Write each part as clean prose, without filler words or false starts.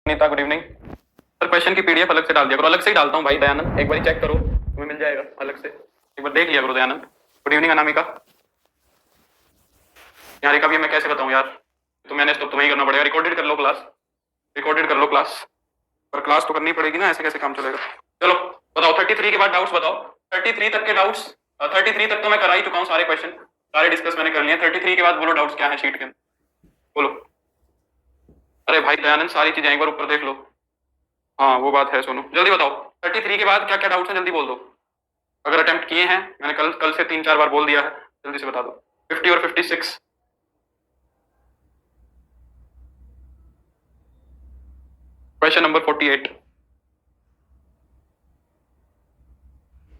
Nita good evening sir. Question की PDF अलग से डाल दिया करो। अलग से ही डालता हूँ भाई दयानंद, एक बार चेक करो, तुम्हें मिल जाएगा अलग से, एक बार देख लिया करो दयानंद। Good evening Anamika. यार एक अभी मैं कैसे बताऊँ यार, तो मैंने तो तुम्हें ही करना पड़ेगा। रिकॉर्डेड कर लो क्लास, रिकॉर्डेड कर लो क्लास, पर क्लास तो करनी पड़ेगी ना, ऐसे कैसे काम चलेगा। चलो बताओ 33 के बाद डाउट्स बताओ। 33 तक के डाउट्स, 33 तक तो मैं करा ही चुका हूँ, सारे क्वेश्चन सारे डिस्कस मैंने कर लिए। 33 के बाद बोलो डाउट्स क्या है शीट के, बोलो। अरे भाई दयानंद सारी चीजें एक बार ऊपर देख लो। हाँ वो बात है, सुनो जल्दी बताओ 33 के बाद क्या क्या डाउट्स हैं, जल्दी बोल दो। अगर अटेम्प्ट किए हैं, मैंने कल कल से 3-4 बार बोल दिया है, जल्दी से बता दो। 50 और 56। Question number 48।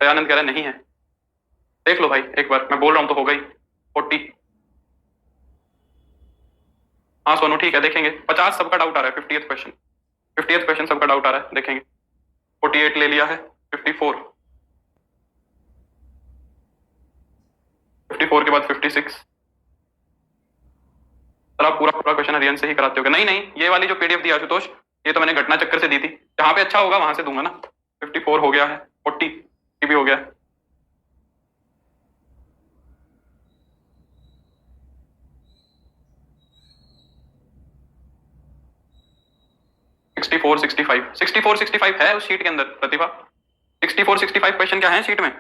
दयानंद कह रहा नहीं है, देख लो भाई एक बार, मैं बोल रहा हूं तो हो गई 40। हाँ सोनू ठीक है, देखेंगे। 50 सबका डाउट आ रहा है। 50th क्वेश्चन, 50th क्वेश्चन सबका डाउट आ रहा है, देखेंगे। 48 ले लिया है। 54, 54 के बाद 56। सर आप पूरा पूरा क्वेश्चन हरियन से ही कराते हो? नहीं नहीं, ये वाली जो पीडीएफ दी आशुतोष, ये तो मैंने घटना चक्कर से दी थी, जहां पे अच्छा होगा वहां से दूंगा ना। 54 हो गया है, 40 ये भी हो गया। 64, 65, 64, 65 है उस शीट के अंदर प्रतिभा। 64, 65 क्वेश्चन क्या है शीट में?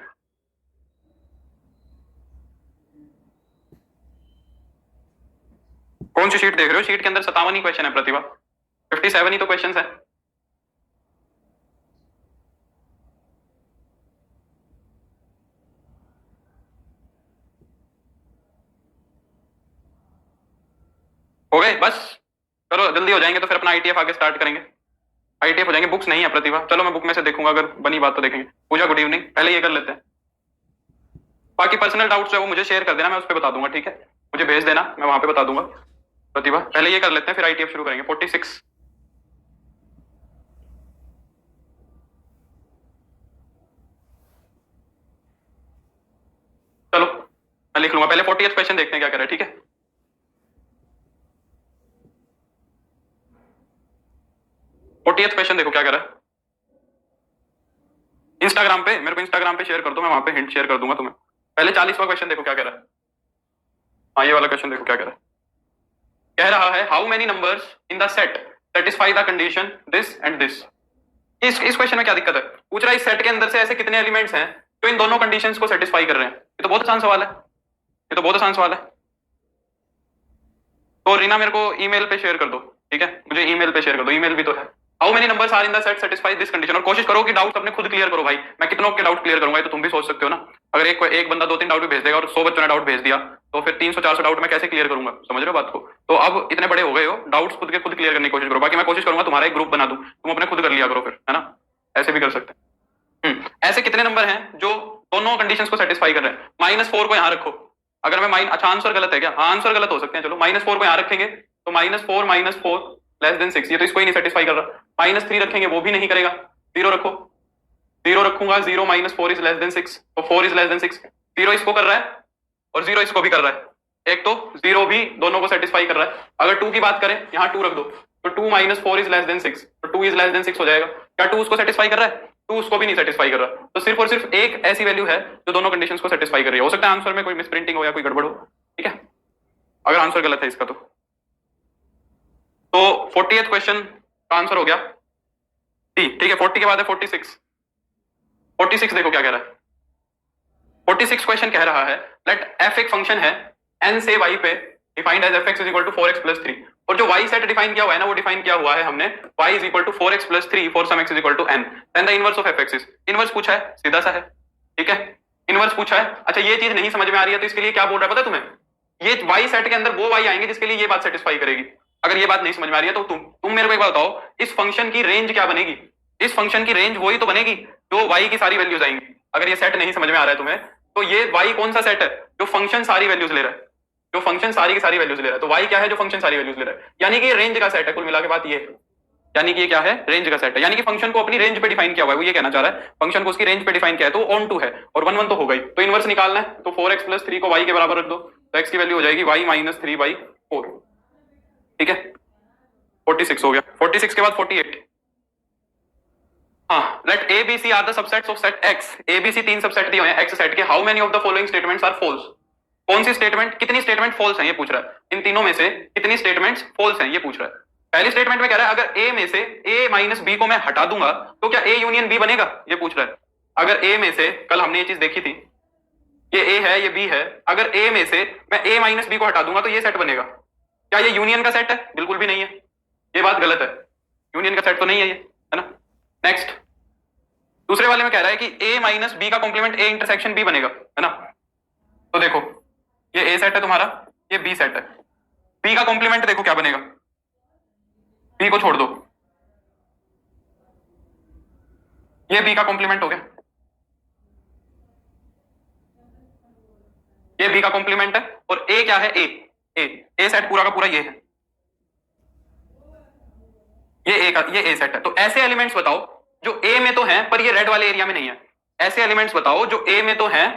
कौन सी शीट देख रहे हो? शीट के अंदर 57 ही क्वेश्चन है प्रतिभा, 57 ही तो क्वेश्चन है। हो गए बस, चलो जल्दी हो जाएंगे तो फिर अपना आईटीएफ आगे स्टार्ट करेंगे। आईटीएफ हो जाएंगे। बुक्स नहीं है प्रतिभा, चलो मैं बुक में से देखूंगा, अगर बनी बात तो देखेंगे। पूजा गुड इवनिंग, पहले ये कर लेते हैं। बाकी पर्सनल डाउट्स है वो मुझे शेयर कर देना, मैं उस पर बता दूंगा, ठीक है? मुझे भेज देना, मैं वहां पे बता दूंगा। प्रतिभा पहले ये कर लेते हैं, फिर आईटीएफ शुरू करेंगे। 46। चलो मैं लिख लूंगा, पहले 40th क्वेश्चन देखते हैं क्या कर रहे हैं, ठीक है? 40th क्वेश्चन देखो क्या कर रहा है। इंस्टाग्राम पे मेरे को, इंस्टाग्राम पे शेयर कर दो, मैं वहां पे हिंट शेयर कर दूंगा तुम्हें। पहले 40वां क्वेश्चन देखो क्या कह रहा है। हाँ ये वाला क्वेश्चन देखो क्या कह रहा है। कह रहा है how many numbers in the set satisfy the condition this and this. इस क्वेश्चन में क्या दिक्कत है? पूछ रहा है इस सेट के अंदर से ऐसे कितने एलिमेंट्स हैं जो इन दोनों कंडीशंस को सेटिस्फाई कर रहे हैं। ये तो बहुत आसान सवाल है, ये तो बहुत आसान सवाल है। तो रीना मेरे को ईमेल पे शेयर कर दो, ठीक है? मुझे ईमेल पे शेयर कर दो, ईमेल भी तो है। How many numbers are in the set satisfy this condition. और कोशिश करो कि डाउट अपने खुद क्लियर करो भाई, मैं कितनों के डाउट क्लियर करूंगा, तो तुम भी सोच सकते हो ना। अगर एक बंदा 2-3 डाउट भी भेज देगा और 100 बच्चों ने डाउट भेज दिया, तो फिर 300-400 डाउट मैं कैसे क्लियर करूंगा? समझ रहे हो बात को? तो अब इतने बड़े हो गए हो, डाउट्स खुद के खुद क्लियर करने की कोशिश करो। बाकी मैं कोशिश करूंगा तुम्हारा एक ग्रुप बना दूं, तुम अपने खुद कर लिया करो फिर, है ना? ऐसे भी कर सकते हैं। ऐसे कितने नंबर हैं जो दोनों कंडीशंस को सेटिस्फाई कर रहे हैं? -4 को यहां रखो। अगर मैं अच्छा आंसर गलत है क्या? हाँ आंसर गलत हो सकते हैं, चलो -4 को यहां रखेंगे, तो -4 लेस देन 6, ये तो इसको ही नहीं सेटिस्फाई कर रहा। -3 रखेंगे, वो भी नहीं करेगा। 0 रखो, 0 रखूंगा, 0 -4 इज लेस देन 6, तो 4 इज लेस देन 6। 0 इसको कर रहा है और 0 इसको भी कर रहा है, एक तो 0 भी दोनों को सेटिस्फाई कर रहा है। अगर 2 की बात करें, यहाँ 2 रख दो, तो 2 -4 इज लेस देन 6, तो 2 इज लेस देन 6 हो जाएगा। क्या 2 उसको सेटिस्फाई कर रहा है? 2 उसको भी नहीं सेटिस्फाई कर रहा। तो सिर्फ और सिर्फ एक ऐसी वैल्यू है जो दोनों कंडीशंस को सेटिस्फाई कर रही है। हो सकता है आंसर में कोई मिसप्रिंटिंग हो या कोई गड़बड़ हो, ठीक है, अगर आंसर गलत है इसका तो 40th क्वेश्चन का आंसर हो गया टी, ठीक है? 40 के बाद है 46। 46 देखो क्या कह रहा है। 46 क्वेश्चन कह रहा है लेट एफ एक फंक्शन है एन से वाई पे, defined as f x is equal to 4x + 3, और जो y सेट डिफाइन किया हुआ है ना, वो डिफाइन किया हुआ है हमने y is equal to 4x + 3 for some x is equal to n, then the inverse of f x is. Inverse पूछा है, सीधा सा है, ठीक है? इनवर्स पूछा है। अच्छा ये चीज नहीं समझ में आ रही है तो इसके लिए क्या बोल रहा है पता है तुम्हें? ये y सेट के अंदर वो y आएंगे जिसके लिए ये बात सेटिस्फाई करेगी। अगर ये बात नहीं समझ में आ रही है तो तुम मेरे को एक बात बताओ, इस फंक्शन की रेंज क्या बनेगी? इस फंक्शन की रेंज वही तो बनेगी जो y की सारी वैल्यूज आएंगी। अगर ये सेट नहीं समझ में आ रहा है तुम्हें, तो ये y कौन सा सेट है जो फंक्शन सारी वैल्यूज ले रहा है, जो फंक्शन सारी की सारी वैल्यूज ले रहा है। तो y क्या है? जो फंक्शन सारी वैल्यूज ले रहा है, यानी कि ये रेंज का सेट है। कुल मिला के बात ये है, यानी कि ये क्या है? रेंज का सेट है। यानी कि फंक्शन को अपनी रेंज पे डिफाइन किया हुआ है, वो ये कहना चाह रहा है फंक्शन को उसकी रेंज पे डिफाइन किया है, तो ऑन टू है और 1 1 तो हो गई। तो इनवर्स निकालना है, तो 4x + 3 को y के बराबर रख दो, तो x की वैल्यू हो जाएगी y - 3/4, ठीक है? 46 हो गया, 46 के बाद 48। हाँ, let A B C are the subsets of set X. A B C तीन सबसेट दिए हुए हैं एक्स सेट के। How many of the following statements are false? कौन सी स्टेटमेंट, कितनी स्टेटमेंट फॉल्स है ये पूछ रहा है। इन तीनों में से कितनी स्टेटमेंट्स फॉल्स हैं ये पूछ रहा है। पहली स्टेटमेंट में कह रहा है अगर ए में से ए माइनस बी को मैं हटा दूंगा तो क्या ए यूनियन बी बनेगा, ये पूछ रहा है। अगर ए में से, कल हमने ये चीज देखी थी, ये ए है ये बी है, अगर ए में से मैं ए माइनस बी को हटा दूंगा तो ये सेट बनेगा। क्या ये यूनियन का सेट है? बिल्कुल भी नहीं है, ये बात गलत है, यूनियन का सेट तो नहीं है ये, है ना। नेक्स्ट, दूसरे वाले में कह रहा है कि ए माइनस बी का कॉम्प्लीमेंट ए इंटरसेक्शन बी बनेगा, है ना। तो देखो ये ए सेट है तुम्हारा, ये बी सेट है, बी का कॉम्प्लीमेंट देखो क्या बनेगा, बी को छोड़ दो, ये बी का कॉम्प्लीमेंट हो गया, ये बी का कॉम्प्लीमेंट है। और ए क्या है, ए ए ए सेट पूरा का पूरा ये है, ये ए का ये ए सेट है। तो ऐसे एलिमेंट्स बताओ जो ए में तो हैं पर ये रेड वाले एरिया में नहीं है। ऐसे एलिमेंट्स बताओ जो ए में तो हैं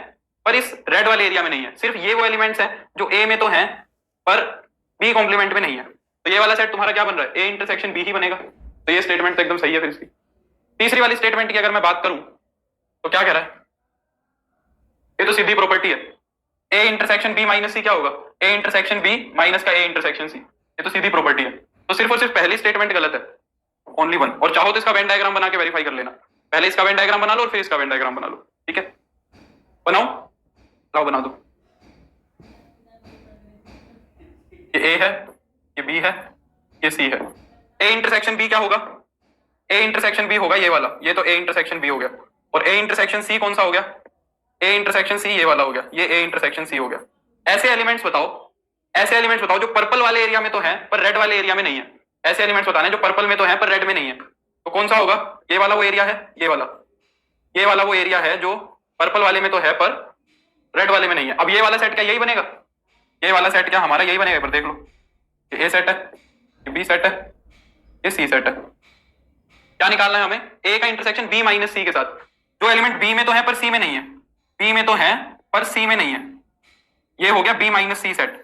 पर इस रेड वाले एरिया में नहीं है। सिर्फ ये वो एलिमेंट्स हैं जो ए में तो हैं पर बी कॉम्प्लीमेंट में नहीं है। तो ये वाला सेट तुम्हारा क्या बन रहा है, ए इंटरसेक्शन बी ही बनेगा। तो ये स्टेटमेंट तो एकदम सही है फिर इसकी। तीसरी वाली स्टेटमेंट की अगर मैं बात करूं तो क्या कह रहा है, ये तो सीधी प्रॉपर्टी है, ए इंटरसेक्शन बी माइनस सी क्या होगा, ए इंटरसेक्शन बी माइनस का ए इंटरसेक्शन सी। ये तो सीधी प्रॉपर्टी है। तो सिर्फ और सिर्फ पहली स्टेटमेंट गलत है, ओनली वन। और चाहो तो इसका वेन डायग्राम बना के वेरीफाई कर लेना, पहले इसका वेन डायग्राम बना लो और फिर इसका वेन डायग्राम बना लो, ठीक है। बनाओ, लाओ बना दो। ये ए है, ये बी है, ये सी है। ए इंटरसेक्शन बी क्या होगा, ए इंटरसेक्शन बी होगा ये वाला, ये तो ए इंटरसेक्शन बी हो गया। और ए इंटरसेक्शन सी कौन सा हो गया, ए इंटरसेक्शन सी ये वाला हो गया, ये ए इंटरसेक्शन सी हो गया। ऐसे एलिमेंट्स बताओ, ऐसे एलिमेंट्स बताओ जो पर्पल वाले एरिया में तो है पर रेड वाले एरिया में नहीं है। ऐसे एलिमेंट्स बताने जो पर्पल में तो है पर रेड में नहीं है। तो कौन सा होगा, ये वाला वो एरिया है, ये वाला, ये वाला वो एरिया है जो पर्पल वाले में तो है पर रेड वाले में नहीं है। अब ये वाला सेट क्या यही बनेगा, ये वाला सेट क्या हमारा यही बनेगा, पर देख लो ये ए सेट है, ये बी सेट है, ये सी सेट है। क्या निकालना है हमें, ए का इंटरसेक्शन बी माइनस सी के साथ। जो एलिमेंट बी में तो है पर सी में नहीं है, बी में तो है पर सी में नहीं है, ये हो गया बी माइनस सी सेट,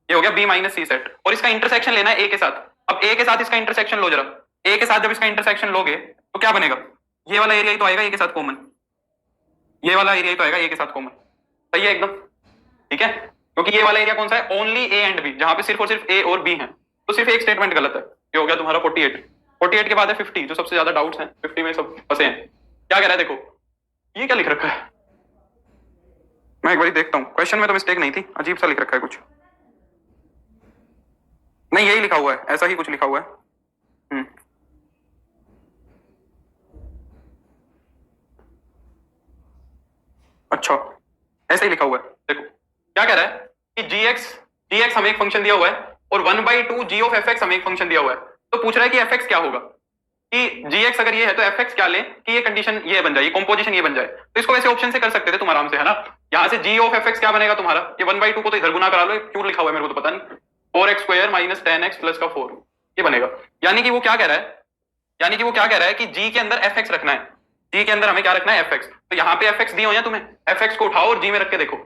ये हो गया बी माइनस सी सेट। और इसका इंटरसेक्शन लेना है ए के साथ। अब ए के साथ इसका इंटरसेक्शन लो जरा, ए के साथ जब इसका इंटरसेक्शन लोगे तो क्या बनेगा, ये वाला एरिया ही तो आएगा ए के साथ कॉमन, ये वाला एरिया ही तो आएगा ए के साथ कॉमन। सही है एकदम, ठीक है। क्योंकि ये वाला एरिया कौन सा है, ओनली ए एंड बी, जहां पे सिर्फ और सिर्फ ए और बी है। तो सिर्फ एक स्टेटमेंट गलत है। ये हो गया तुम्हारा 48। 48 के बाद है 50, जो सबसे ज्यादा डाउट्स हैं, 50 में सब फंसे हैं। क्या कह रहा है देखो, ये क्या लिख रखा है, मैं एक बार देखता हूं, क्वेश्चन में तो मिस्टेक नहीं थी, अजीब सा लिख रखा है कुछ, नहीं यही लिखा हुआ है, ऐसा ही कुछ लिखा हुआ है। अच्छा, ऐसे ही लिखा हुआ है। देखो क्या कह रहा है कि जीएक्स हमें एक फंक्शन दिया हुआ है और 1/2 जी ऑफ एफ एक्स हमें एक फंक्शन दिया हुआ है। तो पूछ रहा है कि एफ एक्स क्या होगा, कि जीएक्स अगर ये है तो एफ एक्स क्या ले कि ये कंडीशन ये बन जाए, कॉम्पोजिशन ये बन जाए। तो इसको वैसे ऑप्शन से कर सकते थे तुम आराम से, है ना। यहाँ से जी ऑफ एफ एक्स क्या बनेगा तुम्हारा, ये 1/2 को तो इधर गुना करा लो, क्यों लिखा हुआ है मेरे को तो पता नहीं, 4x² माइनस 10x प्लस का 4, ये बनेगा। यानी कि वो क्या कह रहा है, यानी कि वो क्या कह रहा है कि जी के अंदर एफ एक्स रखना है, जी के अंदर हमें क्या रखना है, एफ एक्स। तो यहाँ पे एफ एक्स दिए हो या तुम्हें, एफ एक्स को उठाओ और जी में रख के देखो,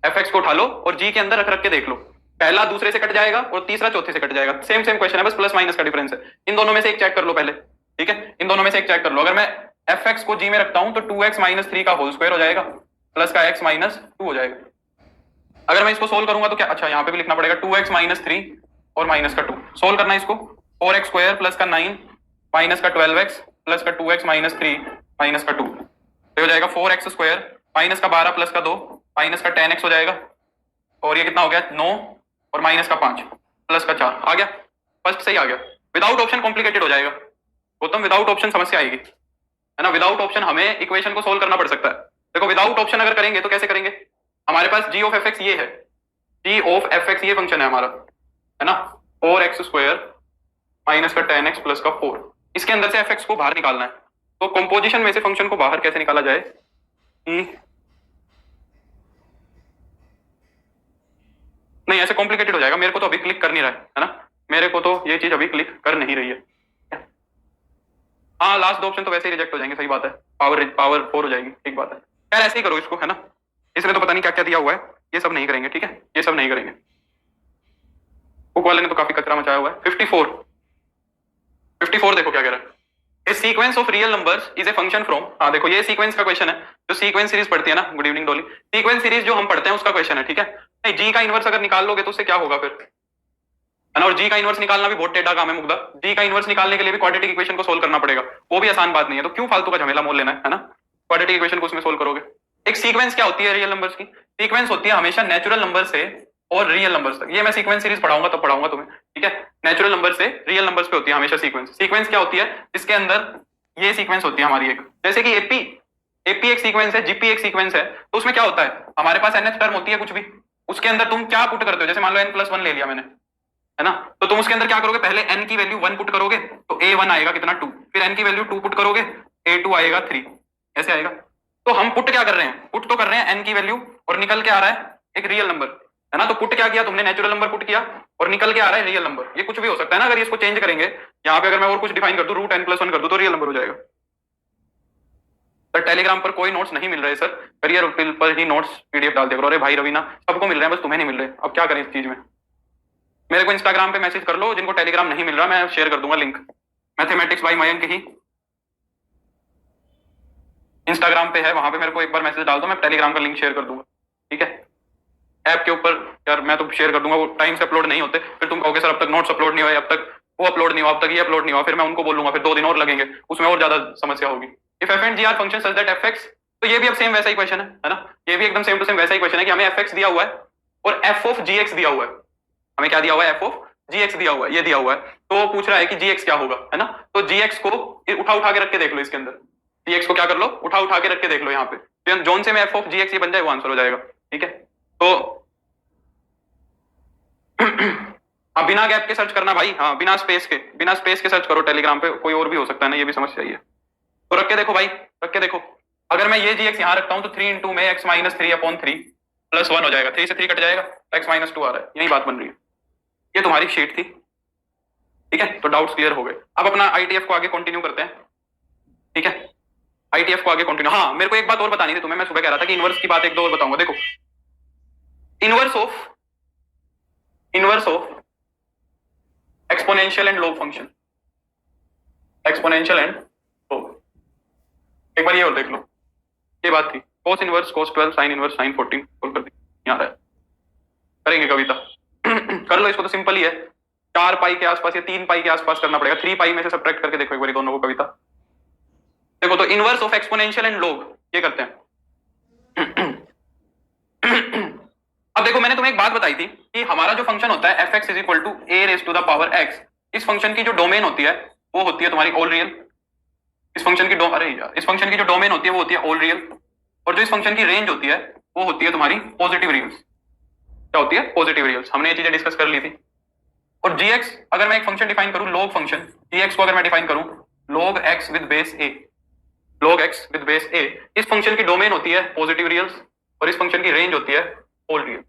एफ एक्स को उठा लो और जी के अंदर रख रख के देख लो। पहला दूसरे से कट जाएगा और तीसरा चौथे से कट जाएगा, सेम सेम क्वेश्चन है, बस प्लस माइनस का डिफरेंस है। इन दोनों में से एक चेक कर लो पहले, ठीक है, इन दोनों में से एक चेक कर लो। अगर मैं एफ एक्स को जी में रखता हूं तो 2x माइनस 3 का होल स्क्वायर हो जाएगा प्लस का x माइनस 2 हो जाएगा। अगर मैं इसको सोल्व करूंगा तो क्या, अच्छा यहाँ पे भी लिखना पड़ेगा 2x माइनस 3 और माइनस का 2, सोल्व करना है इसको, 4x स्क्वायर प्लस का 9 माइनस का 12x प्लस का 2x माइनस 3 माइनस का 2, तो हो जाएगा 4x स्क्वायर माइनस का 12 प्लस का 2 माइनस का 10x हो जाएगा। और ये कितना हो गया 9 और माइनस का 5 प्लस का 4 आ गया, फर्स्ट सही आ गया। विदाउट ऑप्शन कॉम्प्लिकेटेड हो जाएगा गौतम, विदाउट ऑप्शन समस्या आएगी, है ना। विदाउट ऑप्शन हमें इक्वेशन को सोल्व करना पड़ सकता है। देखो विदाउट ऑप्शन अगर करेंगे तो कैसे करेंगे, हमारे पास जी ऑफ एफ एक्स ये है, जी ऑफ एफ एक्स ये फंक्शन है हमारा, है ना, 4x स्क्वायर माइनस का 10x प्लस का 4, इसके अंदर से एफ एक्स को बाहर निकालना है। तो कंपोजिशन में से फंक्शन को बाहर कैसे निकाला जाए, नहीं ऐसे कॉम्प्लिकेटेड हो जाएगा, मेरे को तो अभी क्लिक कर नहीं रहा है ना, मेरे को तो ये चीज अभी क्लिक कर नहीं रही है। हाँ लास्ट दो ऑप्शन तो वैसे ही रिजेक्ट हो जाएंगे, सही बात है, पावर 4 हो जाएगी, ठीक बात है। यार ऐसे ही करो इसको, है ना, इसमें तो पता नहीं क्या क्या दिया हुआ है, ये सब नहीं करेंगे, ठीक है, ये सब नहीं करेंगे। बुक वाले ने तो काफी कचरा मचाया हुआ है। 54 54 देखो क्या कह रहा है, a sequence of real numbers is a function from, हाँ देखो ये सीक्वेंस का क्वेश्चन है, जो सीक्वेंस सीरीज पढ़ती है ना, good evening Dolly, sequence series जो हम पढ़ते हैं उसका क्वेश्चन है, ठीक है। नहीं, जी का इनवर्स अगर निकाल लोगे तो उससे क्या होगा फिर, है ना। और जी का इनवर्स निकालना भी बहुत टेढ़ा काम है मुग्धा, जी का इनवर्स निकालने के लिए भी क्वाड्रेटिक इक्वेशन को सोल्व करना पड़ेगा, वो भी आसान बात नहीं है, तो क्यों फालतू का झमेला मोल लेना है ना। क्वाड्रेटिक इक्वेशन को उसमें सोल्व करोगे। एक सीक्वेंस क्या होती है रियल नंबर्स की, सीक्वेंस होती है हमेशा नेचुरल नंबर से और रियल नंबर्स तक, ये मैं सीक्वेंस सीरीज पढ़ाऊंगा तब पढ़ाऊंगा तुम्हें, ठीक है। नेचुरल नंबर से रियल नंबर्स पे होती है हमेशा सीक्वेंस। सीक्वेंस क्या होती है, इसके अंदर ये सीक्वेंस होती है हमारी एक, जैसे कि एपी, एपी एक सीक्वेंस है, जीपी एक सीक्वेंस है, तो उसमें क्या होता है, हमारे पास एनएच टर्म होती है कुछ भी, उसके अंदर तुम क्या पुट करते हो, जैसे मान लो n+1 ले लिया मैंने, है ना, तो तुम उसके अंदर क्या करोगे, पहले n की वैल्यू 1 पुट करोगे तो a1 आएगा कितना 2, फिर n की वैल्यू 2 पुट करोगे a2 आएगा 3, ऐसे आएगा। तो हम पुट क्या कर रहे हैं, पुट तो कर रहे हैं n की वैल्यू और निकल के आ रहा है एक रियल नंबर, है ना। तो पुट क्या किया तुमने, नेचुरल नंबर पुट किया और निकल के आ रहा है रियल नंबर। ये कुछ भी हो सकता है ना, अगर इसको चेंज करेंगे यहाँ पे, अगर मैं और कुछ डिफाइन कर दूं, √n+1 कर दूं तो रियल नंबर हो जाएगा। सर टेलीग्राम पर कोई नोट्स नहीं मिल रहे सर, करियर पर ही नोट्स पीडीएफ डाल दिया करो। अरे भाई रवीना, सबको मिल रहे हैं, बस तुम्हें नहीं मिल रहे, अब क्या करें इस चीज में। मेरे को इंस्टाग्राम पे मैसेज कर लो, जिनको टेलीग्राम नहीं मिल रहा मैं शेयर कर दूंगा लिंक, मैथमेटिक्स बाय मयंक ही इंस्टाग्राम पे है, वहां पे मेरे को एक बार मैसेज डाल दो, मैं टेलीग्राम का लिंक शेयर कर दूंगा, ठीक है। ऐप के ऊपर यार मैं तो शेयर कर दूंगा, वो टाइम से अपलोड नहीं होते, फिर तुम कहोगे सर अब तक नोट्स अपलोड नहीं हुए, अब तक वो अपलोड नहीं हुआ, अब तक ये अपलोड नहीं हुआ, फिर मैं उनको बोलूंगा, फिर 2 दिन और लगेंगे, उसमें और ज्यादा समस्या होगी। If f and g are function such that f x, तो ये भी अब सेम वैसा ही क्वेश्चन है ना, ये भी एकदम सेम टू सेम वैसा ही क्वेश्चन है कि हमें एफ एक्स दिया हुआ है और एफ ऑफ जी एक्स दिया हुआ है, हमें क्या दिया हुआ है, एफ ऑफ जी एक्स दिया हुआ है, ये दिया हुआ है, तो वो पूछ रहा है कि जी एक्स क्या होगा, है ना। तो जी एक्स को उठा के रख के देख लो, इसके अंदर जी एक्स को क्या कर लो, उठा के रख के देख लो यहाँ पे, तो जोन से में एफ ऑफ जी एक्स ये बन जाए वो आंसर हो जाएगा, ठीक है। तो हाँ बिना गैप के सर्च करना भाई, हाँ बिना स्पेस के सर्च करो टेलीग्राम पे, कोई और भी हो सकता है ना, ये भी समस्या ही है। तो रख के देखो भाई, रख के देखो, अगर मैं ये जी एक्स यहाँ रखता हूँ तो 3 इंटू में x - 3/3 + 1 हो जाएगा, 3 से 3 कट जाएगा, x - 2 आ रहा है, यही बात बन रही है। ये तुम्हारी शीट थी, ठीक है। तो डाउट्स क्लियर हो गए। अब अपना आईटीएफ को आगे कंटिन्यू करते हैं, ठीक है। आईटीएफ को आगे कंटिन्यू, हाँ मेरे को एक बात और बतानी थी तुम्हें, मैं सुबह कह रहा था कि इनवर्स की बात एक दो और बताऊंगा। देखो inverse of exponential and log function, exponential and log, एक बार ये और देख लो, ये बात थी cos inverse cos 12 sin inverse sin 14 solve कर दी, यहाँ है करेंगे कविता कर लो इसको, तो सिंपल ही है, 4 पाई के आसपास या 3 पाई के आसपास करना पड़ेगा, 3 पाई में से सब्ट्रैक्ट करके देखो एक बार दोनों को कविता। देखो तो inverse of exponential and log ये करते हैं। अब देखो मैंने तुम्हें एक बात बताई थी कि हमारा जो फंक्शन होता है f(x = a⁻x), इस फंक्शन की जो डोमेन होती है वो होती है तुम्हारी ऑल रियल, इस फंक्शन की इस फंक्शन की जो डोमेन होती है वो होती है ऑल रियल, और जो इस फंक्शन की रेंज होती है वो होती है तुम्हारी पॉजिटिव रियल्स। क्या होती है, पॉजिटिव रियल्स, हमने ये चीजें डिस्कस कर ली थी। और gx अगर मैं एक फंक्शन डिफाइन करूं, लॉग फंक्शन, gx को अगर मैं डिफाइन करूं log x with base a, log x with base a, इस फंक्शन की डोमेन होती है पॉजिटिव रियल्स और इस फंक्शन की रेंज होती है ऑल रियल।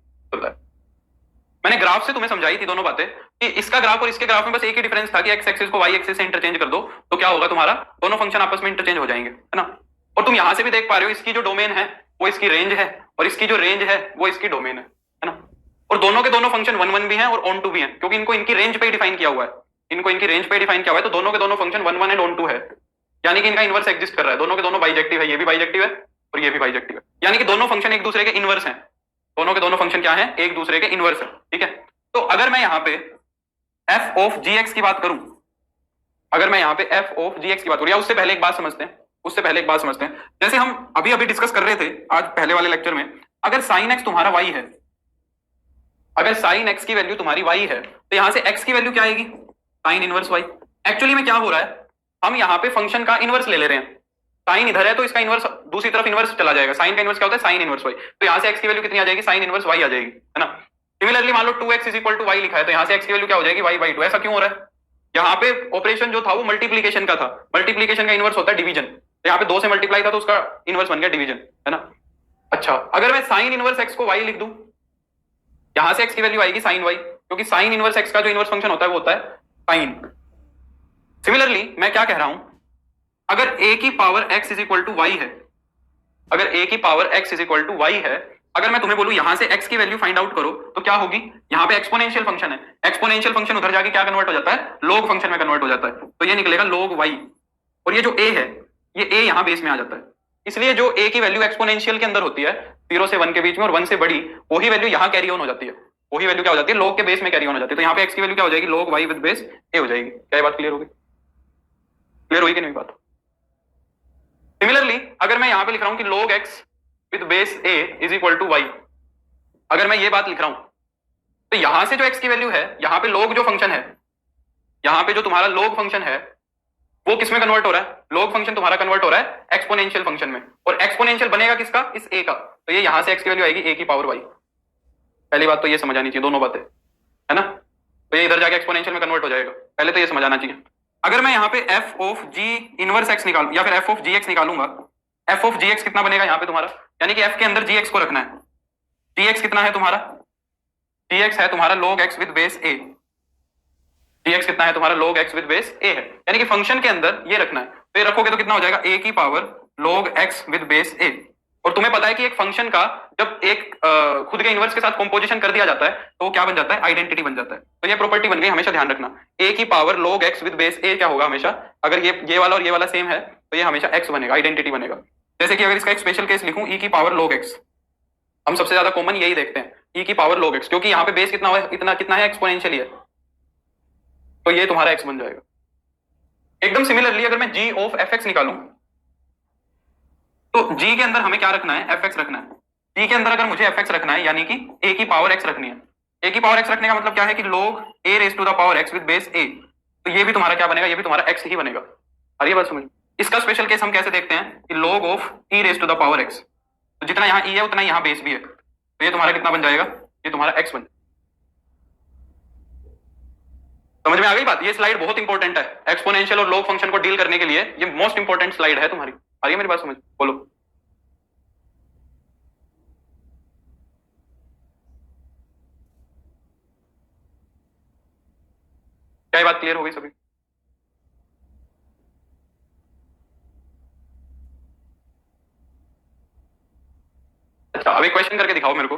मैंने ग्राफ से तुम्हें समझाई थी दोनों बातें कि इसका ग्राफ और इसके ग्राफ में बस एक ही डिफरेंस था कि x एक्सिस को y एक्सिस से इंटरचेंज कर दो तो क्या होगा, तुम्हारा दोनों फंक्शन आपस में इंटरचेंज हो जाएंगे, है ना। और तुम यहां से भी देख पा रहे हो इसकी जो डोमेन है वो इसकी रेंज है और इसकी जो रेंज है वो इसकी डोमेन है ना। और दोनों के दोनों फंक्शन 1 1 भी हैं और ऑन टू भी हैं, क्योंकि इनको इनकी रेंज पे डिफाइन किया हुआ है, इनको इनकी रेंज पे डिफाइन किया हुआ है, तो दोनों के दोनों फंक्शन 1 1 एंड ऑन टू है, यानी कि इनका इनवर्स एग्जिस्ट कर रहा है, दोनों के दोनों बाइजेक्टिव है, ये भी बाइजेक्टिव है और ये भी बाइजेक्टिव है, यानी कि दोनों फंक्शन एक दूसरे के इनवर्स हैं, दोनों के दोनों फंक्शन क्या है, एक दूसरे के इनवर्स है, ठीक है। तो अगर मैं यहाँ पे f ऑफ gx की बात करूं, अगर मैं यहाँ पे f ऑफ gx की बात करूं, या उससे पहले एक बात समझते हैं, जैसे हम अभी अभी डिस्कस कर रहे थे आज पहले वाले लेक्चर में, अगर sin x तुम्हारा y है, अगर sin x की वैल्यू तुम्हारी y है तो यहां से x की वैल्यू क्या आएगी, sin इनवर्स y। एक्चुअली में क्या हो रहा है, हम यहाँ पे फंक्शन का इनवर्स ले रहे हैं, साइन इधर है तो इसका इनवर्स दूसरी तरफ इनवर्स चला जाएगा, साइन का इनवर्स क्या होता है, साइन इनवर्स y, तो यहां से x की वैल्यू कितनी आ जाएगी, साइन इनवर्स y आ जाएगी, है ना। सिमिलरली मान लो 2x = y लिखा है तो यहां से x की वैल्यू क्या हो जाएगी, y/2। ऐसा क्यों हो रहा है, यहाँ पे ऑपरेशन जो था वो मल्टीप्लीकेशन का था, मल्टीप्लीकेशन का इनवर्स होता है डिवीजन, तो यहाँ पे 2 से मल्टीप्लाई था तो उसका इनवर्स बन गया डिवीजन, है ना। अच्छा अगर मैं साइन इनवर्स x को y लिख दूं, यहां से x की वैल्यू आएगी साइन y, क्योंकि साइन इनवर्स x का जो इनवर्स फंक्शन होता है वो होता है साइन। सिमिलरली मैं क्या कह रहा हूं, अगर a की पावर x = y है, अगर a की पावर x = y है अगर मैं तुम्हें बोलूं यहां से x की वैल्यू फाइंड आउट करो तो क्या होगी, यहाँ पे एक्सपोनेंशियल फंक्शन है, एक्सपोनेंशियल फंक्शन उधर जाके क्या कन्वर्ट हो जाता है, लॉग फंक्शन में कन्वर्ट हो जाता है, तो ये निकलेगा log y। और ये जो a है, ये a यहाँ बेस में आ जाता है, इसलिए जो a की वैल्यू एक्सपोनेंशियल के अंदर होती है 0 से 1 के बीच में और 1 से बड़ी, वही वैल्यू यहाँ कैरी ऑन हो जाती है, वही वैल्यू क्या हो जाती है, log के बेस में कैरी ऑन हो जाती है। तो यहाँ पे x की वैल्यू क्या हो जाएगी, log y with base a हो जाएगी। क्या ये बात क्लियर होगी, क्लियर हुई कि नहीं बात? सिमिलरली अगर मैं यहाँ पे लिख रहा हूं कि log x with base a is equal to y, अगर मैं ये बात लिख रहा हूं तो यहां से जो x की वैल्यू है, यहाँ पे log जो फंक्शन है, यहाँ पे जो तुम्हारा log फंक्शन है वो किस में कन्वर्ट हो रहा है, log फंक्शन तुम्हारा कन्वर्ट हो रहा है एक्सपोनेंशियल फंक्शन में, और एक्सपोनेंशियल बनेगा किसका, इस a का, तो ये यहां से x की वैल्यू आएगी a की पावर y। पहली बात तो ये समझ आनी चाहिए, दोनों बातें है ना, तो ये इधर जाके एक्सपोनेंशियल में कन्वर्ट हो जाएगा, पहले तो ये समझ आना चाहिए। अगर मैं यहाँ पे f of g inverse x निकालूं या फिर f ऑफ gx निकालूंगा, f ऑफ gx कितना बनेगा यहाँ पे तुम्हारा, यानी कि f के अंदर gx को रखना है, gx कितना है तुम्हारा, gx है तुम्हारा log x with base a, gx कितना है तुम्हारा log x with base a है, यानी कि फंक्शन के अंदर ये रखना है, तो ये रखोगे तो कितना हो जाएगा a की power log x with base a। और तुम्हें पता है कि एक फंक्शन का जब एक खुद के इनवर्स के साथ कंपोजिशन कर दिया जाता है तो वो क्या बन जाता है, आइडेंटिटी बन जाता है, तो ये प्रॉपर्टी बन गई, हमेशा ध्यान रखना, a की power log x with base a क्या होगा हमेशा, अगर ये वाला और ये वाला सेम है तो ये हमेशा x बनेगा, आइडेंटिटी बनेगा। जैसे कि अगर इसका एक स्पेशल केस लिखूं e की पावर log x, हम सबसे ज्यादा कॉमन यही देखते हैं e की पावर log x, क्योंकि यहाँ पे बेस कितना है, इतना कितना है, एक्सपोनेंशियल है, तो ये तुम्हारा x बन जाएगा। एकदम सिमिलरली अगर मैं g ऑफ fx निकालूं तो g के अंदर हमें क्या रखना है, fx रखना है, g के अंदर अगर मुझे fx रखना है यानी कि a की पावर x रखनी है, a की पावर x रखने का मतलब क्या है कि log a raise to the power x with base a, तो ये भी तुम्हारा क्या बनेगा, ये भी तुम्हारा x ही बनेगा। और ये बात समझ, इसका स्पेशल केस हम कैसे देखते हैं कि log of e raise to the power x, तो जितना यहाँ e है उतना यहाँ बेस भी है, तो ये तुम्हारा कितना बन जाएगा, ये तुम्हारा x बन, समझ में आ गई बात। ये स्लाइड बहुत इंपॉर्टेंट है एक्सपोनेंशियल और log फंक्शन को डील करने के लिए, ये मोस्ट इंपॉर्टेंट स्लाइड है तुम्हारी। आ रही है मेरी बात समझ, बोलो। क्या ये बात क्लियर हो गई सभी? अच्छा अब एक क्वेश्चन करके दिखाओ मेरे को,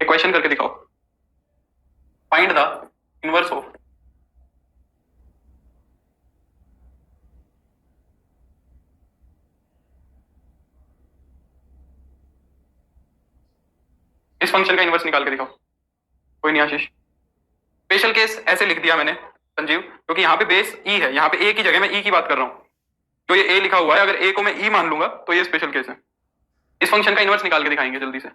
एक क्वेश्चन करके दिखाओ, फाइंड द इनवर्स ऑफ इस फंक्शन का इनवर्स निकाल के दिखाओ। कोई नहीं आशीष, स्पेशल केस ऐसे लिख दिया मैंने संजीव, क्योंकि यहाँ पे बेस ई है, यहाँ पे ए की जगह मैं ई की बात कर रहा हूँ, तो ये ए लिखा हुआ है, अगर ए को मैं ई मान लूंगा तो ये स्पेशल केस है। इस फंक्शन का इनवर्स निकाल के दिखाएंगे जल्दी से,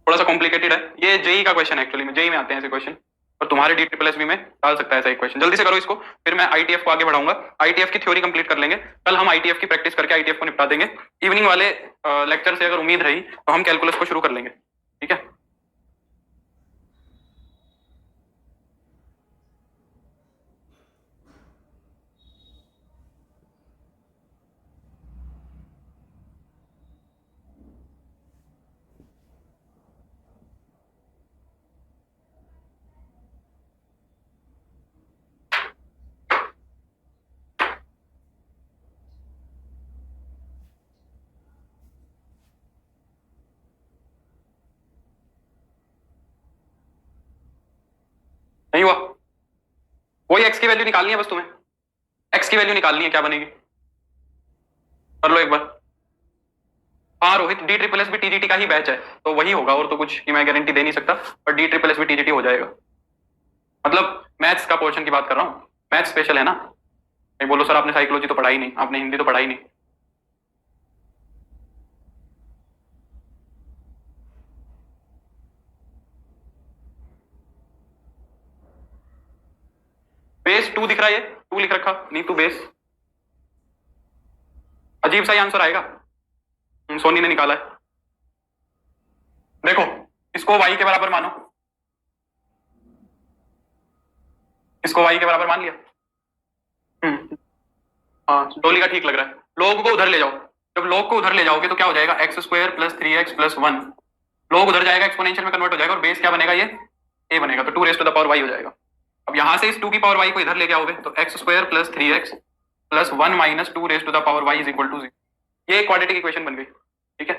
थोड़ा सा कॉम्प्लिकेटेड है, ये जेई का क्वेश्चन है, एक्चुअली में जेई में आते हैं ऐसे क्वेश्चन, और तुम्हारे DSSB में डाल सकता है ऐसा एक क्वेश्चन। जल्दी से करो इसको, फिर मैं ITF को आगे बढ़ाऊंगा, ITF की थ्योरी कंप्लीट कर लेंगे, कल हम ITF की प्रैक्टिस करके ITF को निपटा देंगे। इवनिंग वाले लेक्चर से अगर उम्मीद रही तो हम कैलकुलस को शुरू कर लेंगे, ठीक है। नहीं हुआ, वही x की वैल्यू निकालनी है बस तुम्हें, x की वैल्यू निकालनी है, क्या बनेगी कर लो एक बार। हाँ रोहित, DSSS भी TGT का ही बैच है, तो वही होगा, और तो कुछ की मैं गारंटी दे नहीं सकता, पर DSSS भी TGT हो जाएगा। मतलब मैथ्स का पोर्शन की बात कर रहा हूँ, मैथ्स स्पेशल है ना। नहीं बोलो सर आपने साइकोलॉजी तो पढ़ाई नहीं, आपने हिंदी तो पढ़ाई नहीं। बेस 2 दिख रहा है, ये 2 लिख रखा, नहीं टू बेस, अजीब सा ही आंसर आएगा। सोनी ने निकाला है, देखो इसको y के बराबर मानो, इसको y के बराबर मान लिया, हाँ डोली का ठीक लग रहा है। log को उधर ले जाओ, जब log को उधर ले जाओगे तो क्या हो जाएगा, x square plus 3x plus 1, log उधर जाएगा एक्सपोनेंशियल में कन्वर्ट हो जाएगा, और बेस क्या बनेगा, ये a बनेगा, तो 2 raise to the power y हो जाएगा। अब यहां से इस 2 की पावर y को इधर लेके आओगे तो x square plus 3x plus 1 minus 2 raise to the power y is equal to 0, ये क्वाड्रेटिक इक्वेशन बन गई, ठीक है।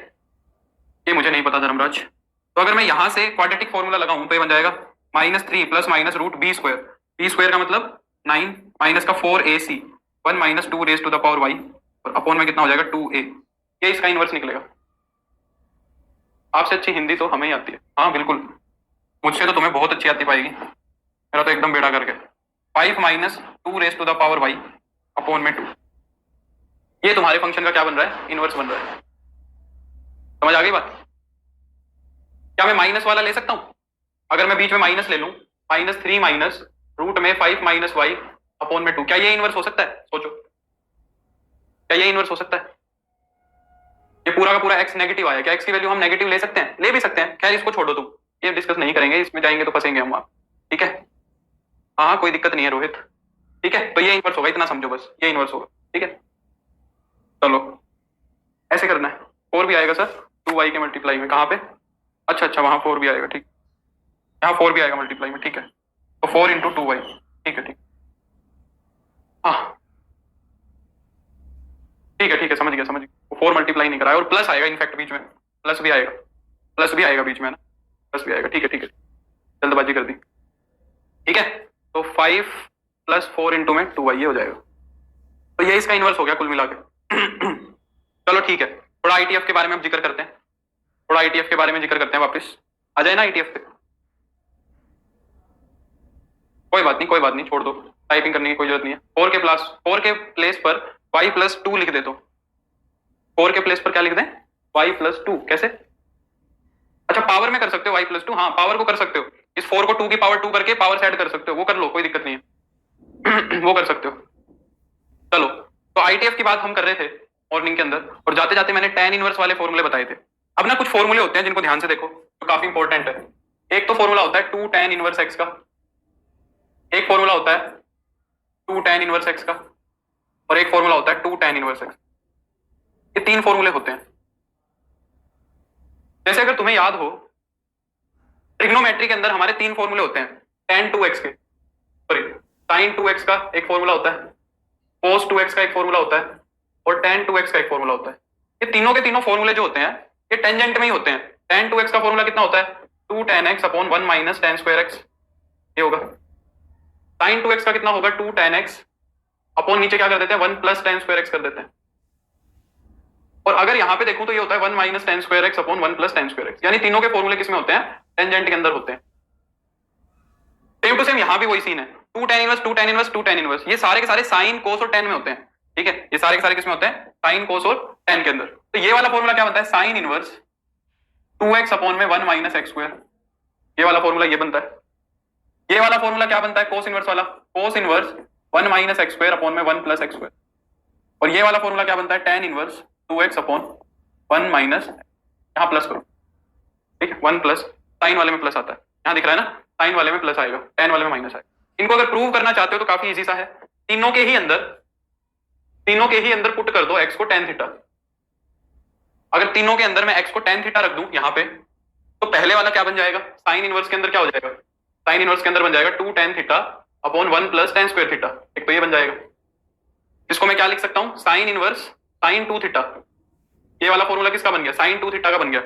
ये मुझे नहीं पता धर्मराज। तो अगर मैं यहां से क्वाड्रेटिक फॉर्मूला लगाऊं तो ये बन जाएगा -3 plus minus root b square. B square का मतलब 9 माइनस का 4ac 1 minus 2 raise to the power y और अपॉन में कितना हो जाएगा 2a। ये इसका इनवर्स निकलेगा। आपसे अच्छी हिंदी तो हमें ही आती है। हाँ बिल्कुल, मुझसे तो तुम्हें बहुत अच्छी आती पाएगी। मेरा तो एकदम बेड़ा करके 5 minus 2 raise to the power y upon में 2। ये तुम्हारे फंक्शन का क्या बन रहा है? इनवर्स बन रहा है। समझ आ गई बात? क्या मैं माइनस वाला ले सकता हूं? अगर मैं बीच में माइनस ले लूं, -3 माइनस रूट में 5 माइनस वाई अपॉन में 2, क्या ये इनवर्स हो सकता है? सोचो, क्या ये इनवर्स हो सकता है? ये पूरा का पूरा x नेगेटिव आया, क्या x की वैल्यू हम नेगेटिव ले सकते हैं? ले भी सकते हैं। खैर इसको छोड़ो तुम, ये डिस्कस नहीं करेंगे, इसमें जाएंगे तो फंसेंगे हम। आप ठीक है? हाँ कोई दिक्कत नहीं है रोहित। ठीक है, तो ये इनवर्स होगा, इतना समझो बस, ये इनवर्स होगा। ठीक है, चलो ऐसे करना है। 4 भी आएगा सर 2y के मल्टीप्लाई में। कहाँ पे? अच्छा अच्छा, वहां 4 भी आएगा। ठीक, यहाँ 4 भी आएगा मल्टीप्लाई में। ठीक है, तो 4 इंटू 2y। ठीक है, ठीक, हाँ ठीक है, ठीक है, समझ गया समझ गया। 4 मल्टीप्लाई नहीं कराया, और प्लस आएगा इनफैक्ट बीच में, प्लस भी आएगा, प्लस भी आएगा बीच में ना, प्लस भी आएगा। ठीक है ठीक है, जल्दबाजी कर दी। ठीक है, तो 5 प्लस 4 इंटू में 2y ये हो जाएगा। तो ये इसका इनवर्स हो गया कुल मिला के। चलो ठीक है, थोड़ा आईटीएफ के बारे में हम जिक्र करते हैं। थोड़ा आईटीएफ के बारे में जिक्र करते हैं, वापस आ जाए ना आईटीएफ पे। कोई बात नहीं, कोई बात नहीं, छोड़ दो, टाइपिंग करने की कोई जरूरत नहीं है। 4 के प्लेस पर y प्लस 2 लिख दे। तो 4 के प्लेस पर क्या लिख दें? y plus 2। कैसे? अच्छा, पावर में कर सकते हो y प्लस 2। हाँ पावर को कर सकते हो, इस 4 को 2 की पावर 2 करके पावर से ऐड कर सकते हो, वो कर लो, कोई दिक्कत नहीं है। वो कर सकते हो। चलो, तो आईटीएफ की बात हम कर रहे थे मॉर्निंग के अंदर, और जाते जाते मैंने tan इनवर्स वाले फॉर्मूले बताए थे। अब ना कुछ फॉर्मूले होते हैं जिनको ध्यान से देखो, तो काफी इंपॉर्टेंट है। एक तो फॉर्मूला होता है 2 tan इनवर्स x का, एक फॉर्मूला होता है 2 tan इनवर्स x का, और एक फॉर्मूला होता है 2 tan इनवर्स x। ये 3 फॉर्मूले होते हैं। जैसे अगर तुम्हें याद हो, ट्रिग्नोमेट्री के अंदर हमारे 3 फॉर्मूले होते हैं tan 2x के, सॉरी sin 2x का एक फॉर्मूला होता है, cos 2x का एक फॉर्मूला होता है, और tan 2x का एक फॉर्मूला होता है। ये तीनों के तीनों फॉर्मूले जो होते हैं ये टेंजेंट में ही होते हैं। tan 2x का फॉर्मूला कितना होता है? 2 tan x upon 1 minus tan square x, ये होगा। sin 2x का कितना होगा? 2 tan x अपॉन नीचे क्या कर देते हैं? 1 प्लस tan स्क्वायर x कर देते हैं। और अगर यहां पे देखूं तो ये होता है 1 minus tan square x upon 1 plus tan square x। यानी तीनों के फॉर्मूले किसमें होते हैं? टेंजेंट के अंदर होते हैं। सेम टू सेम यहां भी वही सीन है, 2 tan inverse 2 tan inverse 2 tan inverse. ये सारे के सारे साइन कोस और tan में होते हैं। ठीक है, ये सारे के सारे किसमें होते हैं? साइन कोस और tan के अंदर। तो ये वाला फॉर्मूला क्या बनता है? साइन इनवर्स 2x अपॉन में 1 माइनस x स्क्वायर, ये वाला फॉर्मूला ये बनता है। ये वाला फॉर्मूला क्या बनता है? कोस इनवर्स वाला, cos inverse 1 minus x square upon में 1 प्लस x स्क्वायर। और ये वाला फॉर्मूला क्या बनता है? tan inverse 2x upon 1 minus, यहां प्लस करो, ठीक है, 1 प्लस, साइन वाले में प्लस आता है, यहां दिख रहा है ना, साइन वाले में प्लस आएगा, tan वाले में माइनस आएगा। इनको अगर प्रूव करना चाहते हो तो काफी इजी सा है, तीनों के ही अंदर पुट कर दो x को tan थीटा। अगर तीनों के अंदर मैं x को tan थीटा रख दूं यहां पे, तो पहले वाला क्या बन जाएगा? साइन इनवर्स के अंदर क्या हो जाएगा? साइन इनवर्स के अंदर बन जाएगा 2 tan theta upon 1 plus tan square theta. एक तो ये बन जाएगा, इसको मैं क्या लिख सकता हूं? Sine inverse sine 2 theta. ये वाला फॉर्मूला किसका बन गया? साइन 2 थीटा का बन गया।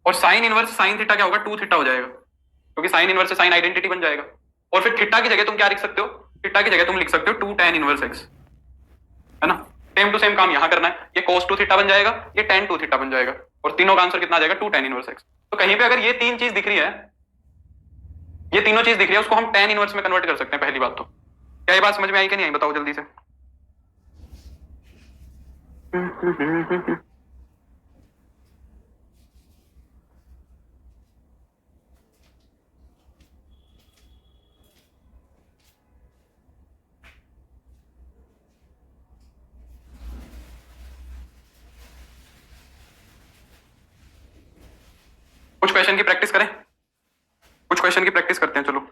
और साइन इनवर्स साइन थीटा क्या होगा? 2 थीटा हो जाएगा, क्योंकि साइन इनवर्स से साइन आइडेंटिटी बन जाएगा। और फिर थीटा की जगह तुम क्या लिख सकते हो? थीटा की जगह तुम लिख सकते हो 2 tan इनवर्स x, है ना। सेम टू सेम काम यहां करना है, ये cos 2 थीटा बन जाएगा, ये tan 2 थीटा बन जाएगा, और तीनों का आंसर कितना आ जाएगा? 2 tan इनवर्स x। तो कहीं पे अगर ये तीन चीज दिख रही है, ये तीनों चीज दिख रही है, उसको हम tan इनवर्स में कन्वर्ट कर सकते हैं। पहली बात तो क्या ये बात समझ में आई कि नहीं आई? बताओ जल्दी से। कुछ क्वेश्चन की प्रैक्टिस करें, कुछ क्वेश्चन की प्रैक्टिस करते हैं, चलो।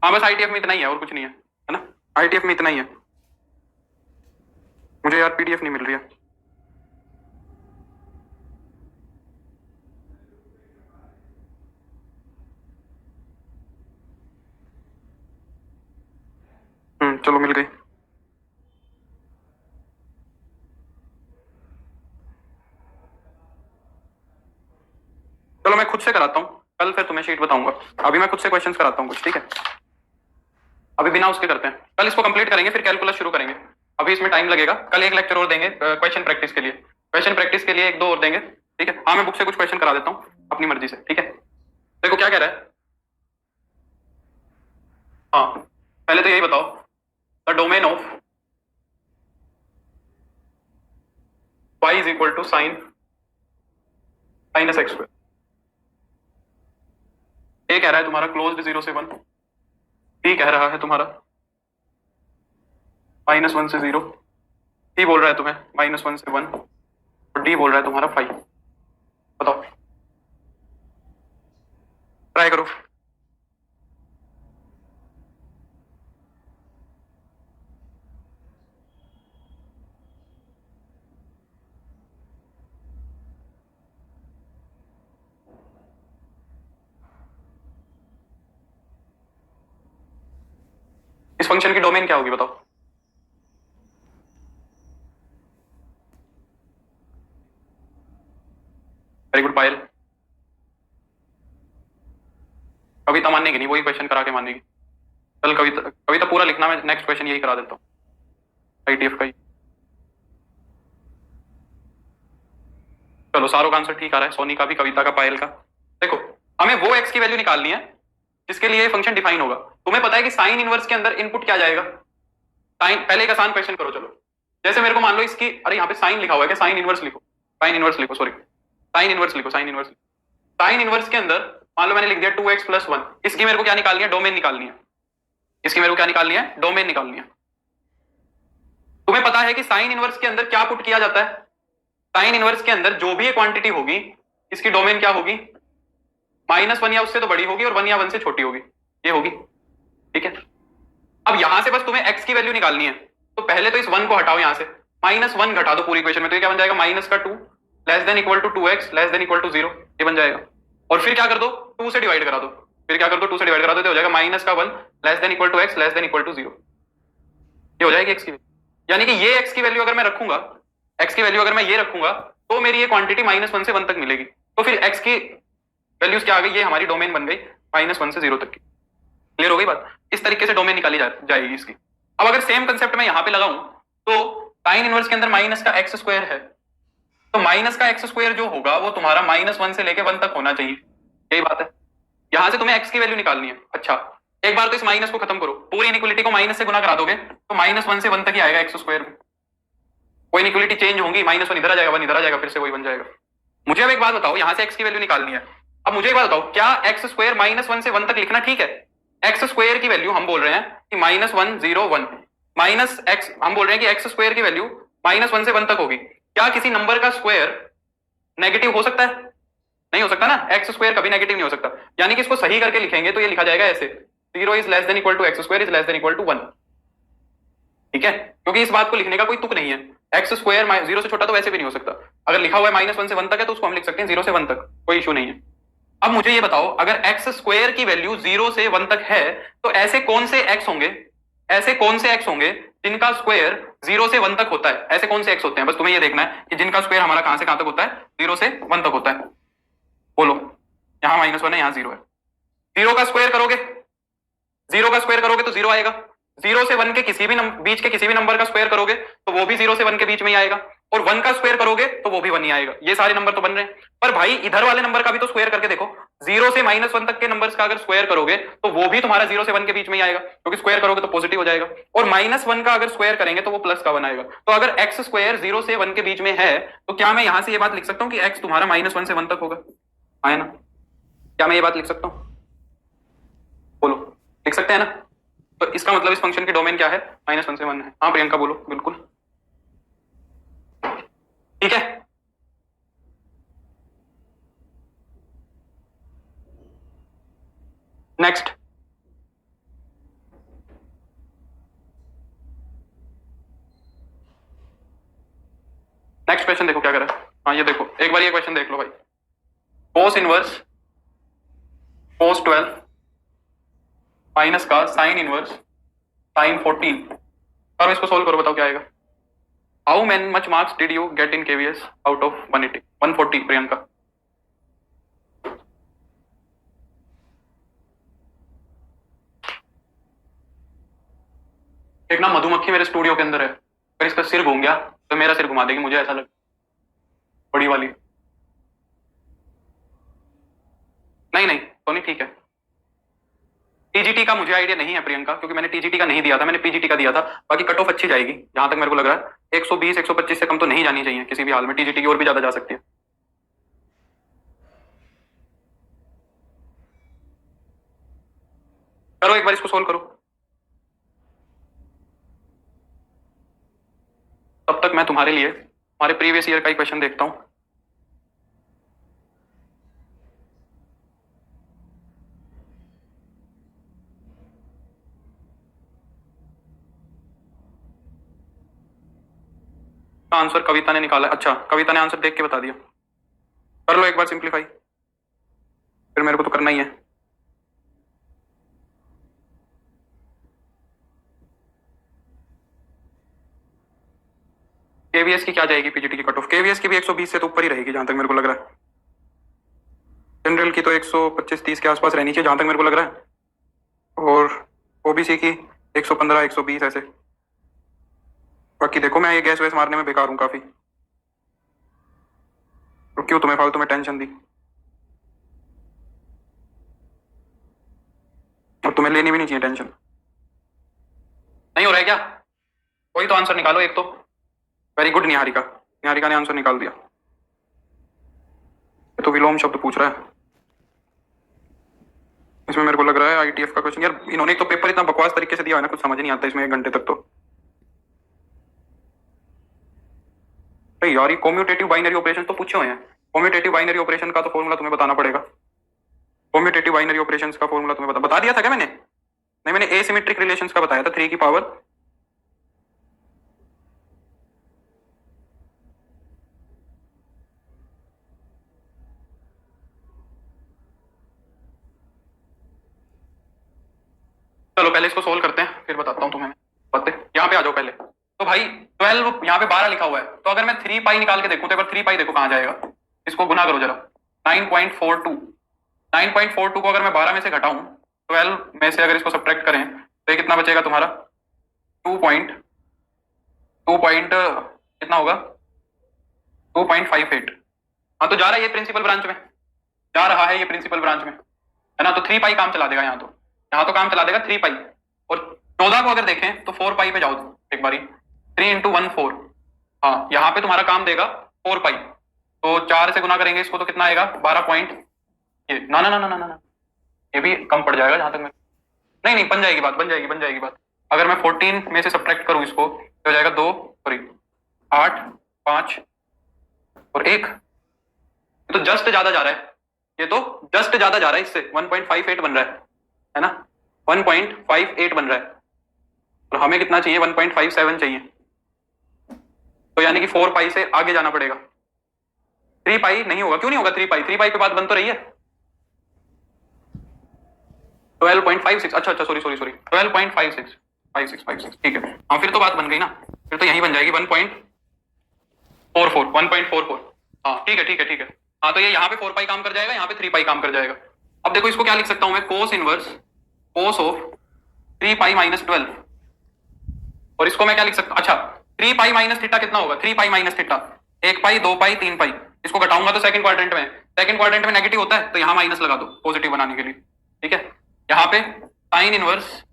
हाँ बस आईटीएफ में इतना ही है और कुछ नहीं है ना, आईटीएफ में इतना ही है। मुझे यार पीडीएफ नहीं मिल रही है। चलो मिल गई। चलो मैं खुद से कराता हूँ, कल फिर तुम्हें शीट बताऊंगा। अभी मैं खुद से क्वेश्चंस कराता हूँ कुछ, ठीक है? अभी बिना उसके करते हैं, कल इसको कंप्लीट करेंगे फिर कैलकुलस शुरू करेंगे। अभी इसमें टाइम लगेगा, कल एक लेक्चर और देंगे क्वेश्चन प्रैक्टिस के लिए, क्वेश्चन प्रैक्टिस के लिए एक दो और देंगे, ठीक है? हाँ मैं बुक से कुछ क्वेश्चन करा देता हूँ अपनी मर्जी से, ठीक है? देखो क्या कह रहा है। हाँ पहले तो यही बताओ, the domain of y is equal to sine minus x square. ए कह रहा है तुम्हारा क्लोज्ड 0 से 1, बी कह रहा है तुम्हारा -1 से 0, सी बोल रहा है तुम्हें -1 से 1 और डी बोल रहा है तुम्हारा 5। बताओ, ट्राई करो। इस फंक्शन की डोमेन क्या होगी बताओ? वेरी गुड पायल। कविता मानेगी नहीं, वही क्वेश्चन करा के मानेगी। कल कविता कविता पूरा लिखना, मैं नेक्स्ट क्वेश्चन यही करा देता हूँ आईटीएफ का ही। चलो सारों का आंसर ठीक आ रहा है, सोनी का भी, कविता का, पायल का। देखो हमें वो एक्स की वैल्यू निकालनी है जिसके लिए फंक्शन डिफाइन होगा। तुम्हें पता है कि साइन इनवर्स के अंदर इनपुट क्या जाएगा? साइन, पहले एक आसान क्वेश्चन करो। चलो जैसे मेरे को मान लो इसकी, अरे यहाँ पे साइन लिखा हुआ है, क्या साइन इनवर्स लिखो, साइन इनवर्स लिखो, सॉरी साइन इनवर्स लिखो, साइन इनवर्स। साइन इनवर्स के अंदर मान लो मैंने लिख दिया 2x + 1, इसकी मेरे को क्या निकालनी है? डोमेन निकालनी है। इसकी मेरे को क्या निकालनी है? डोमेन निकालनी है। तुम्हें पता है कि साइन इनवर्स के अंदर क्या पुट किया जाता है? साइन इनवर्स के अंदर जो भी ये क्वांटिटी होगी इसकी डोमेन क्या होगी? -1 या उससे तो बड़ी होगी और 1 या 1 से छोटी होगी, ये होगी, ठीक है? अब यहां से बस तुम्हें x की वैल्यू निकालनी है, तो पहले तो इस 1 को हटाओ यहां से, -1 घटा दो पूरी इक्वेशन में, तो ये क्या बन जाएगा? -2 less than equal to 2x less than equal to 0, ये बन जाएगा। और फिर क्या कर दो? 2 से डिवाइड करा दो, फिर क्या कर दो? 2 से डिवाइड करा दो, तो हो जाएगा -1 less than equal to x less than equal to 0, ये हो जाएगी x की वैल्यू। यानी कि ये x की वैल्यू अगर मैं रखूंगा, x की वैल्यू अगर मैं ये रखूंगा तो मेरी ये क्वांटिटी -1 से 1 तक मिलेगी। तो फिर x की वैल्यूज क्या आ गई? ये हमारी डोमेन बन गई -1 से 0 तक की। क्लियर हो गई बात? इस तरीके से डोमेन निकाली जाएगी इसकी। अब अगर सेम कंसेप्ट मैं यहां पे लगाऊं तो साइन इनवर्स के अंदर माइनस का एक्स स्क्वायर है, तो माइनस का एक्स स्क्वायर जो होगा वो तुम्हारा -1 से लेके 1 तक होना चाहिए, यही बात है। यहां से तुम्हें एक्स की वैल्यू निकालनी है। अच्छा एक बार तो इस माइनस को खत्म करो, पूरी इनइक्वालिटी को माइनस से गुना करा दोगे तो -1 से 1 तक ही आएगा एक्स स्क्वायर में। कोई इनइक्वालिटी चेंज होंगी, -1 इधर आ जाएगा, 1 इधर आ जाएगा, फिर से वही बन जाएगा। मुझे अब एक बात बताओ, यहां से एक्स की वैल्यू निकालनी है। अब मुझे एक बात बताओ, क्या एक्स स्क्वायर -1 से 1 तक लिखना ठीक है? एक्स स्क्वायर की वैल्यू हम बोल रहे हैं कि -1 0 1 माइनस एक्स, हम बोल रहे हैं कि एक्स स्क्वायर की वैल्यू -1 से 1 तक होगी। क्या किसी नंबर का स्क्वायर नेगेटिव हो सकता है? नहीं हो सकता ना, एक्स स्क्वायर कभी नेगेटिव नहीं हो सकता। यानी कि इसको सही करके लिखेंगे तो ये लिखा जाएगा ऐसे, 0 is less than equal to x square is less than equal to 1, ठीक है? क्योंकि इस बात को लिखने का कोई तुक नहीं है। एक्स स्क्वायर 0 से छोटा तो वैसे भी नहीं हो सकता। अगर लिखा हुआ है -1 से 1 तक है तो उसको हम लिख सकते हैं 0 से 1 तक, कोई इशू नहीं है। अब मुझे ये बताओ, अगर एक्स स्क्वायर की वैल्यू 0 से 1 तक है तो ऐसे कौन से एक्स होंगे, ऐसे कौन से एक्स होंगे जिनका स्क्वायर 0 से 1 तक होता है? ऐसे कौन से एक्स होते हैं? बस तुम्हें ये देखना है कि जिनका स्क्वायर हमारा कहां से कहां तक होता है, 0 से 1 तक होता है। बोलो, यहां -1 है, यहां 0 है। 0 का स्क्वायर करोगे, 0 का स्क्वायर करोगे तो 0 आएगा। 0 से 1 के किसी भी बीच के किसी भी नंबर का स्क्वायर करोगे तो वो भी 0 से 1 के बीच में ही आएगा, और 1 का स्क्वायर करोगे तो वो भी 1 ही आएगा। ये सारे नंबर तो बन रहे हैं, पर भाई इधर वाले नंबर का भी तो स्क्वायर करके देखो। 0 से -1 तक के नंबर्स का अगर स्क्वायर करोगे तो वो भी तुम्हारा 0 से 1 के बीच में ही आएगा, क्योंकि स्क्वायर करोगे तो पॉजिटिव हो जाएगा। और -1 का अगर स्क्वायर करेंगे तो वो प्लस का 1 आएगा। तो अगर एक्स स्क्वायर 0 से 1 के बीच में है तो क्या मैं यहां से ये बात लिख सकता हूं कि एक्स तुम्हारा -1 से 1 तक होगा? है ना? क्या मैं ये बात लिख सकता हूं? बोलो, लिख सकते हैं ना? तो इसका मतलब इस फंक्शन की डोमेन क्या है? -1 से 1 है। हाँ प्रियंका बोलो, बिल्कुल ठीक है। नेक्स्ट, नेक्स्ट क्वेश्चन देखो क्या करा है। हाँ ये देखो, एक बार ये क्वेश्चन देख लो भाई। कोस इनवर्स कोस 12 माइनस का साइन इनवर्स साइन 14, और इसको सोल्व करो, बताओ क्या आएगा। How man much marks did you get in KVS out of 180 140 Priyanka. एक ना मधुमक्खी मेरे स्टूडियो के अंदर है, अगर इसका सिर घूम गया तो मेरा सिर घुमा देगी, मुझे ऐसा लग, बड़ी वाली। नहीं नहीं तो नहीं, ठीक है। टीजीटी का मुझे आइडिया नहीं है प्रियंका, क्योंकि मैंने टीजीटी का नहीं दिया था, मैंने पीजीटी का दिया था। बाकी कट ऑफ अच्छी जाएगी जहां तक मेरे को लग रहा है। 120 125 से कम तो नहीं जानी चाहिए किसी भी हाल में, टीजीटी की और भी ज्यादा जा सकती है। करो एक बार इसको सोल्व करो, तब तक मैं तुम्हारे लिए हमारे प्रीवियस ईयर का ही क्वेश्चन देखता हूं। आंसर कविता ने निकाला। अच्छा, कविता ने आंसर देख के बता दिया। कर लो एक बार सिंप्लीफाई, फिर मेरे को तो करना ही है। केवीएस की क्या जाएगी पीजीटी की कट ऑफ? केवीएस की भी 120 से तो ऊपर ही रहेगी जहां तक मेरे को लग रहा है। जनरल की तो 125-30 के आसपास रहनी चाहिए जहां तक मेरे को लग रहा है, और ओबीसी की 115 120 ऐसे। बाकी देखो, मैं ये गैस वैस मारने में बेकार हूं काफी, तो क्यों तुम्हें फालतू में टेंशन दी, और तुम्हें लेनी भी नहीं चाहिए टेंशन। नहीं हो रहा है क्या? कोई तो आंसर निकालो एक तो। वेरी गुड निहारिका, निहारिका ने आंसर निकाल दिया। तो विलोम शब्द पूछ रहा है इसमें, मेरे को लग रहा है आईटीएफ का क्वेश्चन। यार इन्होंने तो पेपर इतना बकवास तरीके से दिया है ना, कुछ समझ नहीं आता इसमें 1 घंटे तक तो। यार ये कॉम्यूटेटिव बाइनरी ऑपरेशन तो पूछे हुए हैं। कॉम्यूटेटिव बाइनरी ऑपरेशन का तो फॉर्मूला तुम्हें बताना पड़ेगा। कॉम्यूटेटिव बाइनरी ऑपरेशंस का फॉर्मूला तुम्हें बता दिया था क्या मैंने? नहीं, मैंने एसिमेट्रिक रिलेशंस का बताया था, 3 की पावर। चलो पहले इसको सोल्व करते हैं, फिर बताता हूँ तुम्हें बातें। यहाँ पे आ जाओ पहले। तो भाई 12, यहाँ पे 12 लिखा हुआ है, तो अगर मैं 3 पाई निकाल के देखूं तो एक बार 3 पाई देखो कहाँ जाएगा। इसको गुना करो जरा, 9.42। 9.42 को अगर मैं 12 में से घटाऊं, 12 में से अगर इसको सब्ट्रैक्ट करें तो ये कितना बचेगा तुम्हारा? 2 पॉइंट कितना होगा? 2.58। हाँ तो जा रहा है ये प्रिंसिपल ब्रांच में, जा रहा है ये प्रिंसिपल ब्रांच में, है ना। तो 3 पाई काम चला देगा यहाँ तो काम चला देगा 3 पाई। और 14 को अगर देखें तो 4 पाई पे जाओ एक बारी, 3 × 1 4। हाँ यहाँ पे तुम्हारा काम देगा 4 पाई, तो 4 से गुना करेंगे इसको तो कितना आएगा? 12 पॉइंट, ये ना ना ना ना ना ना, ये भी कम पड़ जाएगा जहां तक मैं, नहीं नहीं बन जाएगी बात, बन जाएगी बात। अगर मैं 14 में से सब्ट्रैक्ट करूं इसको तो हो जाएगा 2 सॉरी 8 5 और 1। ये तो जस्ट ज्यादा जा रहा है, ये तो जस्ट ज्यादा जा रहा है इससे, 1.58 बन रहा है ना, 1.58 बन रहा है। और हमें कितना चाहिए? 1.57 चाहिए। तो यानी कि 4 पाई से आगे जाना पड़ेगा। 3 पाई नहीं होगा, क्यों नहीं होगा 3 पाई? 3 पाई पे बात बन तो रही है। 12.56, अच्छा अच्छा सॉरी 12.56 56 ठीक है। हाँ फिर तो बात बन गई ना, फिर तो यही बन जाएगी 1.44। हाँ ठीक है। हाँ तो ये यहाँ पे 4 पाई काम कर जाएगा, यहाँ पे 3 पाई काम कर जाएगा। अब देखो इसको क्या लिख सकता हूं मैं? Cos inverse cos of 3 pi minus 12। और इसको मैं क्या लिख सकता हूं? अच्छा 3 पाई माइनस थीटा कितना होगा? 3 पाई माइनस थीटा 1 पाई 2 पाई 3 पाई। इसको घटाऊंगा तो सेकंड क्वाड्रेंट में नेगेटिव होता है, तो यहाँ माइनस लगा दो पॉजिटिव बनाने के लिए, ठीक है। यहाँ पे साइन इनवर्स,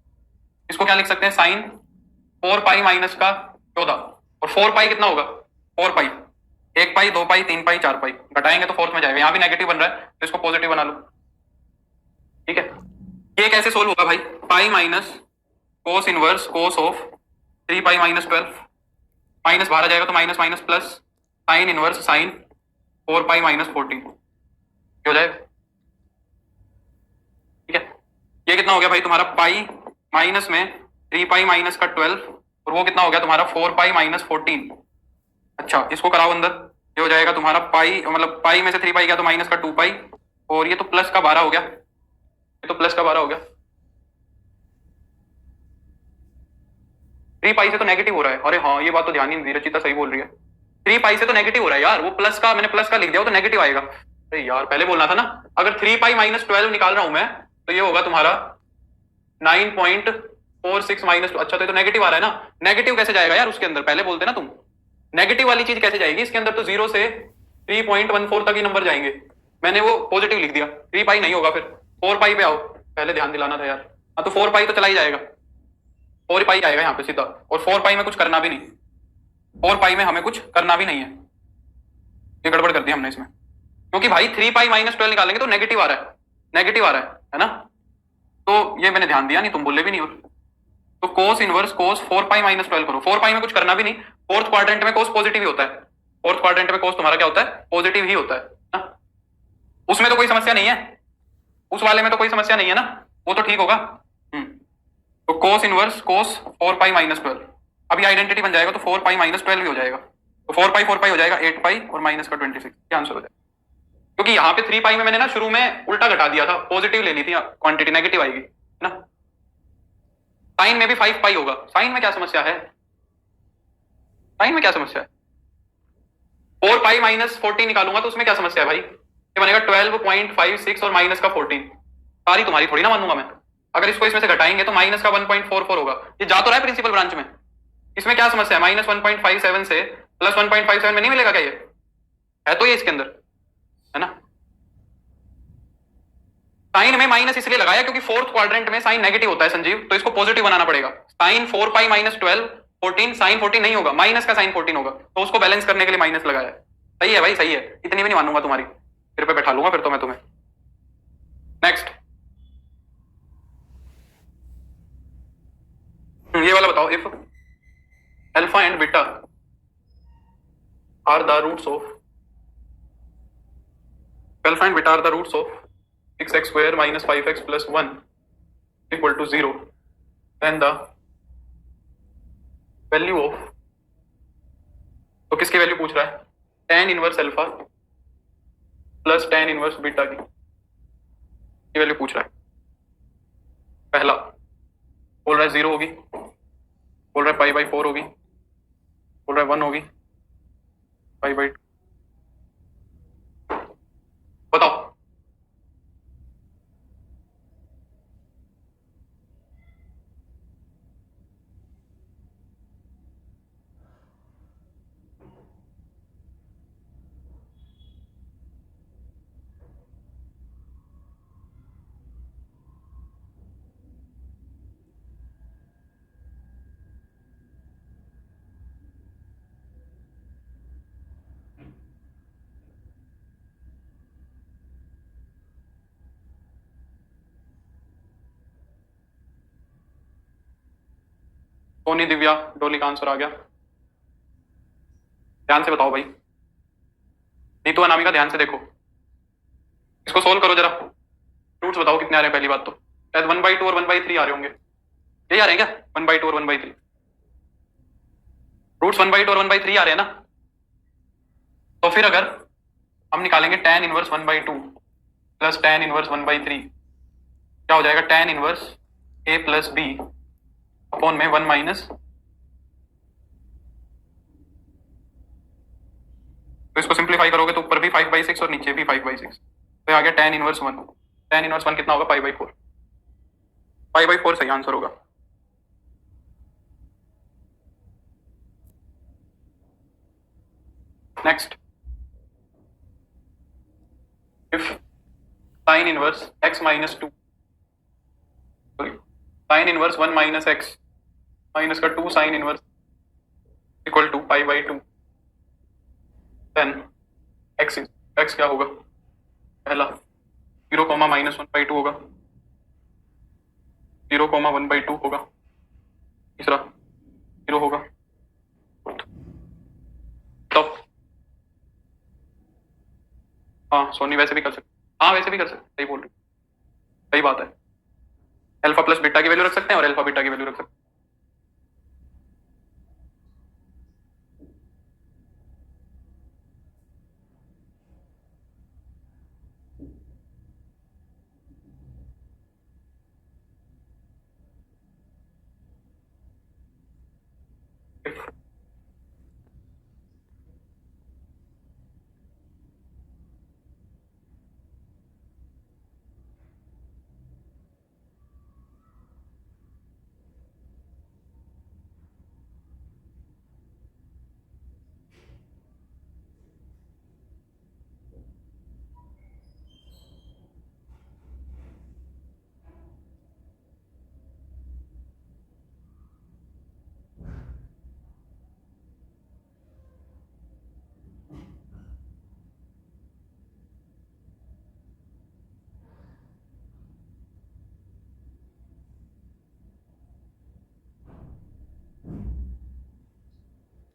इसको क्या लिख सकते हैं? साइन 4 पाई माइनस का 14। और 4 पाई कितना होगा? 4 पाई 1 पाई 2 पाई 3 पाई 4 पाई, घटाएंगे तो फोर्थ में जाएगा। यहाँ भी नेगेटिव बन रहा है तो इसको पॉजिटिव बना लो, ठीक है। ये कैसे सोल्व होगा भाई? Pi minus cos inverse cos of 3 pi minus 12, minus बाहर आ जाएगा तो minus minus plus sine inverse sine 4 pi minus 14 हो जाएगा, ठीक है। ये कितना हो गया भाई तुम्हारा? पाई माइनस में 3 पाई माइनस का 12, और वो कितना हो गया तुम्हारा? 4 पाई माइनस 14। अच्छा इसको कराओ अंदर, ये हो जाएगा तुम्हारा पाई, मतलब पाई में से 3 पाई गया तो माइनस का 2 पाई, और ये तो प्लस का 12 हो गया, ये तो प्लस का 12 हो गया। 3 पाई से तो नेगेटिव हो रहा है, अरे हाँ ये बात तो ध्यान ही नहीं दी, रचिता सही बोल रही है, 3 पाई से तो नेगेटिव हो रहा है यार, वो प्लस का, मैंने प्लस का लिख दिया, वो तो नेगेटिव आएगा। अरे यार पहले बोलना था ना, अगर 3 पाई माइनस 12 निकाल रहा हूं मैं, तो ये होगा तुम्हारा 9.46 माइनस, अच्छा तो ये तो नेगेटिव आ रहा है ना, नेगेटिव कैसे जाएगा यार उसके अंदर, पहले बोलते ना तुम, नेगेटिव वाली चीज कैसे जाएगी इसके अंदर, तो 0 से 3.14 तक ही नंबर जाएंगे, मैंने वो पॉजिटिव लिख दिया, 3 पाई नहीं होगा, फिर 4 पाई पे आओ, पहले ध्यान दिलाना था यार, हाँ तो 4 पाई तो चला ही जाएगा, 4 पाई आएगा यहाँ पे सीधा, और 4 पाई में कुछ करना भी नहीं, 4 पाई में हमें कुछ करना भी नहीं है, ये गड़बड़ कर दी हमने इसमें, क्योंकि भाई 3 पाई माइनस 12 निकालेंगे तो नेगेटिव आ रहा है, नेगेटिव आ रहा है ना, तो ये मैंने ध्यान दिया नहीं, तुम बोले भी नहीं, और तो कोस इनवर्स कोस 4 पाई माइनस 12 करो, 4 पाई में कुछ करना भी नहीं, फोर्थ क्वाड्रेंट में कोस पॉजिटिव ही होता है, फोर्थ क्वाड्रेंट में कोस तुम्हारा क्या होता है, पॉजिटिव ही होता है ना? उसमें तो कोई समस्या नहीं है, उस वाले में तो कोई समस्या नहीं है ना, वो तो ठीक होगा। तो कोस इनवर्स कोस 4 पाई माइनस 12, अभी आइडेंटिटी बन जाएगा तो 4 पाई माइनस 12 भी हो जाएगा, तो 4 पाई हो जाएगा 8 पाई और माइनस का 26, क्या आंसर हो जाएगा, क्योंकि यहाँ पे 3 पाई में मैंने ना शुरू में उल्टा घटा दिया था, पॉजिटिव ले ली थी क्वांटिटी, नेगेटिव आएगी ना। साइन में भी 5 पाई होगा, साइन में क्या समस्या है, साइन में क्या समस्या है, 4 पाई माइनस 14 निकालूंगा तो उसमें क्या समस्या है भाई, ये बनेगा 12.56 और माइनस का 14, सारी तुम्हारी थोड़ी ना मानूंगा मैं, अगर इसको इसमें से घटाएंगे तो माइनस का 1.44 होगा, ये जा तो रहा है प्रिंसिपल ब्रांच में, इसमें क्या समस्या है, माइनस 1.57 से प्लस 1.57 में नहीं मिलेगा क्या, ये है तो ये इसके अंदर है ना। साइन में माइनस इसलिए लगाया क्योंकि फोर्थ क्वाड्रेंट में साइन नेगेटिव होता है संजीव, तो इसको पॉजिटिव बनाना पड़ेगा, साइन 4 पाई माइनस 12 14, साइन 14 नहीं होगा, माइनस का साइन 14 होगा, तो उसको बैलेंस करने के लिए माइनस लगाया, सही है भाई सही है, इतनी भी नहीं मानूंगा तुम्हारी, फिर पे बैठा लूंगा फिर तो मैं तुम्हें। नेक्स्ट ये वाला बताओ, if alpha and beta are the roots of, alpha and beta are the roots of 6x square minus 5x plus 1 equal to 0, then the value of, तो किसकी वैल्यू पूछ रहा है, tan inverse alpha plus tan inverse beta की value पूछ रहा है, पहला बोल रहा है 0 होगी, बोल रहा है पाई बाई 4 होगी, बोल रहा है 1 होगी, पाई बाई 2, बताओ। सोनी दिव्या डोली का आंसर आ गया, ध्यान से बताओ भाई, नीतू अनामिका ध्यान से देखो, इसको सोल्व करो जरा, रूट्स बताओ कितने आ रहे हैं, पहली बात तो शायद 1/2 और 1/3 आ रहे होंगे, यही आ रहे हैं क्या, 1/2 और 1/3, रूट्स 1/2 और 1/3 आ रहे हैं ना, तो फिर अगर हम निकालेंगे tan inverse 1/2 plus tan inverse 1/3, क्या हो जाएगा, tan inverse a plus b upon में 1 माइनस, तो इसको सिंप्लीफाई करोगे तो ऊपर भी 5/6 और नीचे भी 5/6, तो आ गया tan इनवर्स 1, tan इनवर्स 1 कितना होगा, पाई बाई 4 सही आंसर होगा। Next, if sine inverse x minus 2, sine inverse 1 minus x minus का 2 sine inverse equal to pi by 2, then x क्या होगा, पहला 0 कोमा माइनस 1/2 होगा, 0 कोमा 1/2 होगा, तीसरा 0 होगा, तो हाँ सोनी वैसे भी कर सकते, हाँ वैसे भी कर सकते, सही बोल रही, सही बात है, अल्फा प्लस बीटा की वैल्यू रख सकते हैं और अल्फा बीटा की वैल्यू रख सकते हैं।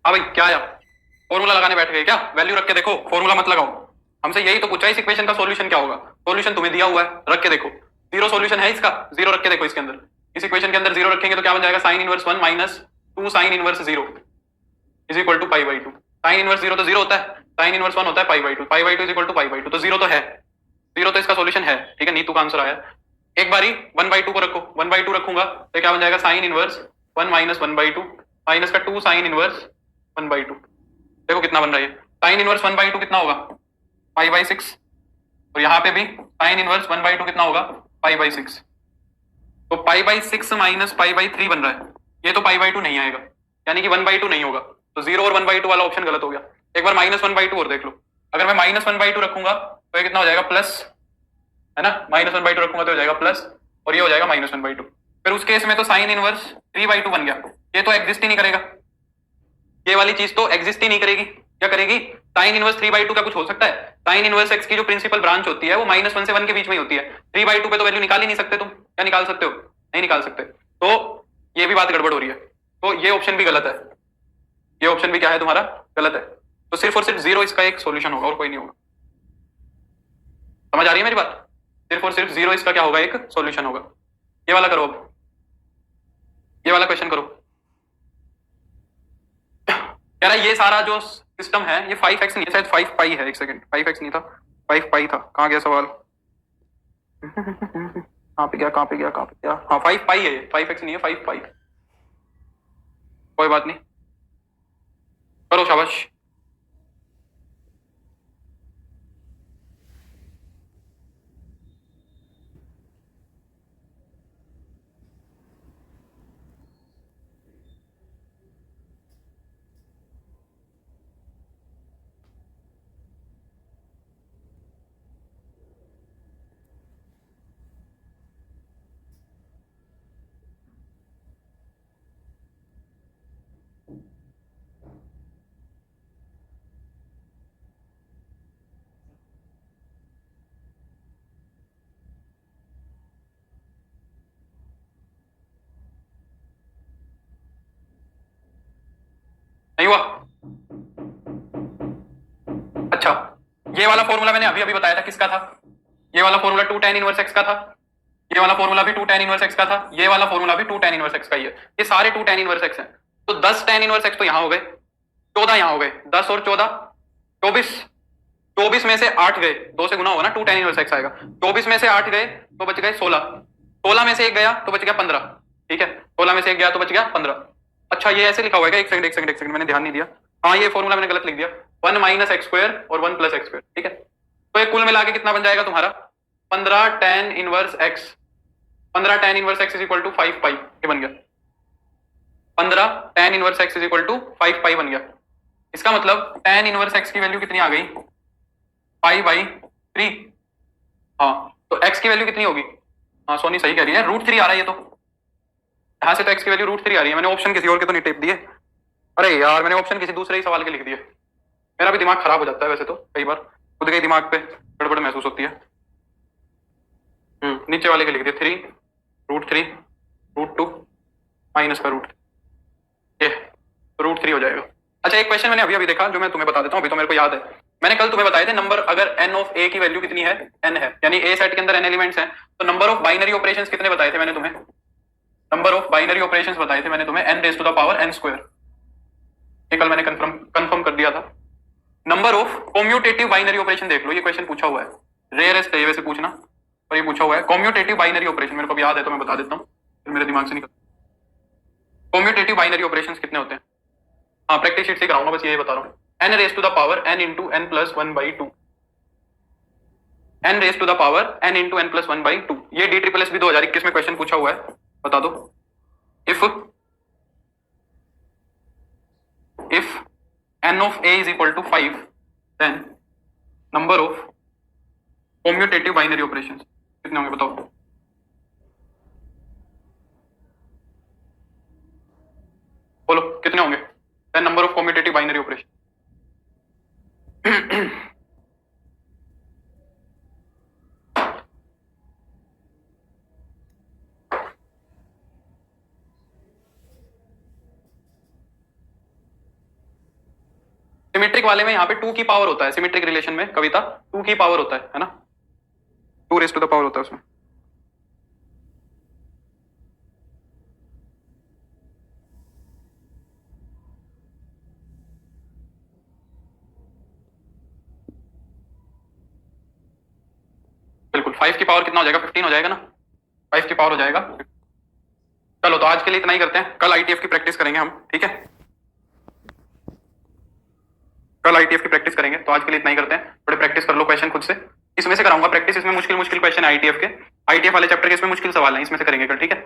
हाँ भाई क्या आया, फॉर्मूला लगाने बैठ गए क्या, वैल्यू रख के देखो, फॉर्मूला मत लगाओ। हमसे यही तो पूछा, इस इक्वेशन का सॉल्यूशन क्या होगा, सॉल्यूशन तुम्हें दिया हुआ है, रख के देखो। जीरो सॉल्यूशन है इसका, जीरो रख के देखो इसके अंदर, इस इक्वेशन के अंदर जीरो रखेंगे तो क्या बन जाएगा, sine inverse 1 minus 2 sine inverse 0 is equal to pi by 2। Sine inverse 0 तो 0 होता है, साइन इनवर्स 1 होता है pi by 2, pi by 2 is equal to pi by 2, तो 0 तो है, 0 तो इसका सॉल्यूशन है। ठीक है, नीतू का आंसर आया। एक बारी 1/2 को रखो, 1/2 रखूंगा तो क्या बन जाएगा, साइन इनवर्स 1 माइनस 1/2 माइनस का 2 साइन इनवर्स 1/2। देखो कितना बन रहा है, साइन इनवर्स 1/2 कितना होगा, पाई बाई 6, और यहाँ पे भी साइन इनवर्स 1/2 कितना होगा, पाई बाई 6। तो pi by 6 minus pi by 3 बन रहा है, ये तो पाई बाई 2 नहीं आएगा, यानी कि 1/2 नहीं होगा, तो 0 और 1/2 वाला ऑप्शन गलत हो गया। एक बार -1/2 और देख लो, अगर मैं -1/2 रखूंगा तो ये कितना हो जाएगा, प्लस, है ना, -1/2 रखूंगा तो हो जाएगा प्लस, और ये हो जाएगा -1/2। फिर उस केस में तो साइन इनवर्स 3/2 बन गया, ये तो एग्जिस्ट ही नहीं करेगा, ये वाली चीज तो एग्जिस्ट ही नहीं करेगी। क्या करेगी, साइन इनवर्स 3/2 का कुछ हो सकता है, साइन इनवर्स एक्स की जो प्रिंसिपल ब्रांच होती है वो -1 से 1 के बीच में ही होती है, 3/2 पे तो वैल्यू निकाल ही नहीं सकते तुम, क्या निकाल सकते हो, नहीं निकाल सकते, तो ये भी बात गड़बड़ हो रही है, तो ये ऑप्शन भी गलत है, ये ऑप्शन भी क्या है तुम्हारा, गलत है। तो सिर्फ और सिर्फ जीरो इसका एक सॉल्यूशन होगा और कोई नहीं होगा। समझ आ रही है मेरी बात, सिर्फ और सिर्फ जीरो इसका क्या होगा, एक सॉल्यूशन होगा। ये वाला करो, अब ये वाला क्वेश्चन करो। कह रहा है ये सारा जो सिस्टम है ये 5x नहीं है, शायद 5 पाई है, एक सेकंड, 5x नहीं था, 5 पाई था, कहाँ गया सवाल, कहाँ पे गया, कहाँ पे गया, कहाँ पे गया, हाँ 5 पाई है, 5x नहीं है, 5 पाई। कोई बात नहीं, करो शाबाश। नहीं हुआ, अच्छा, ये वाला फॉर्मूला मैंने अभी अभी बताया था, किसका था, ये वाला फॉर्मूला 2 tan इनवर्स x का था, ये वाला फॉर्मूला भी 2 tan इनवर्स x का था, ये वाला फॉर्मूला भी 2 tan इनवर्स x का ही है, ये सारे 2 tan इनवर्स x हैं। तो 10 tan इनवर्स x तो यहां हो गए, 14 यहां हो गए, 10 और 14 24, 24 में से 8 गए, 2 से गुना होगा ना, 2 tan इनवर्स x आएगा, 24 में से 8 गए तो बच गए 16, 16 में से एक गया तो बच गया 15, ठीक है, 16 में से एक गया तो बच गया 15। अच्छा ये ऐसे लिखा हुआ है, एक सेकंड एक सेकंड एक सेकंड, मैंने ध्यान नहीं दिया, हाँ ये फॉर्मूला मैंने गलत लिख दिया, 1 माइनस एक्स स्क्वायर और 1 प्लस एक्स स्क्वायर, ठीक है, तो ये कुल मिला के कितना बन जाएगा तुम्हारा, 15 tan inverse x, 15 tan inverse x is equal to 5 pi, ये बन गया, 15 tan inverse x is equal to 5 pi बन गया। इसका मतलब tan इनवर्स x की वैल्यू कितनी आ गई, पाई बाई 3, हाँ तो x की वैल्यू कितनी होगी, हाँ सोनी सही कह रही है, √3 आ रहा है ये तो, यहाँ से तो x की वैल्यू √3 आ रही है, मैंने ऑप्शन किसी और के तो नहीं टेप दिए, अरे यार मैंने ऑप्शन किसी दूसरे ही सवाल के लिख दिए, मेरा भी दिमाग खराब हो जाता है वैसे तो, कई बार खुद के दिमाग पे गड़बड़ महसूस होती है। नीचे वाले के लिख दिए 3 √3 √2 माइनस का रूट, ये √3 हो जाएगा। अच्छा एक क्वेश्चन मैंने अभी अभी देखा जो मैं तुम्हें बता देता हूँ, अभी तो मेरे को याद है, मैंने कल तुम्हें बताए थे नंबर अगर n ऑफ a की वैल्यू कितनी है, n है, यानी a सेट के अंदर n एलिमेंट्स हैं, तो नंबर ऑफ बाइनरी ऑपरेशंस कितने बताए थे मैंने तुम्हें, नंबर ऑफ बाइनरी ऑपरेशंस बताए थे मैंने तुम्हें n raise to the power n square, ये कल मैंने कंफर्म कर दिया था। Number of commutative binary operation देख लो, ये क्वेश्चन पूछा हुआ है, रेयरेस्ट है वैसे पूछना, और ये पूछा हुआ है कॉम्यूटेटिव बाइनरी ऑपरेशन, मेरे को याद है तो मैं बता देता हूँ, फिर मेरे दिमाग से निकल, कॉम्यूटेटिव बाइनरी ऑपरेशंस कितने होते हैं, हाँ प्रैक्टिस शीट से कराऊंगा, बस यही बता रहा हूँ, n raise to the power n into n plus 1/2, n raise to the power n into n plus 1/2, ये DSSS 2021 में क्वेश्चन पूछा हुआ है, बता दो। If n of a is equal to 5, then number of commutative binary operations कितने होंगे बताओ, बोलो कितने होंगे, then number of commutative binary operation symmetric वाले में यहाँ पे 2 की पावर होता है, सिमेट्रिक रिलेशन में कविता 2 की पावर होता है ना, 2 रेज टू द पावर होता है उसमें। बिल्कुल 5 की पावर कितना हो जाएगा, 15 हो जाएगा ना, 5 की पावर हो जाएगा। चलो तो आज के लिए इतना ही करते हैं, कल आईटीएफ की प्रैक्टिस करेंगे हम, ठीक है, कल आईटीएफ की प्रैक्टिस करेंगे। तो आज के लिए इतना ही करते हैं, थोड़ी प्रैक्टिस कर लो क्वेश्चन खुद से, इसमें से कराऊंगा प्रैक्टिस, इसमें मुश्किल मुश्किल क्वेश्चन है आईटीएफ के, आईटीएफ वाले चैप्टर के इसमें मुश्किल सवाल है, इसमें से करेंगे कल, ठीक है।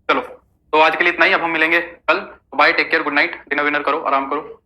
चलो तो आज के लिए इतना ही, अब हम मिलेंगे कल। Bye, take care, good night, dinner विनर करो, आराम करो।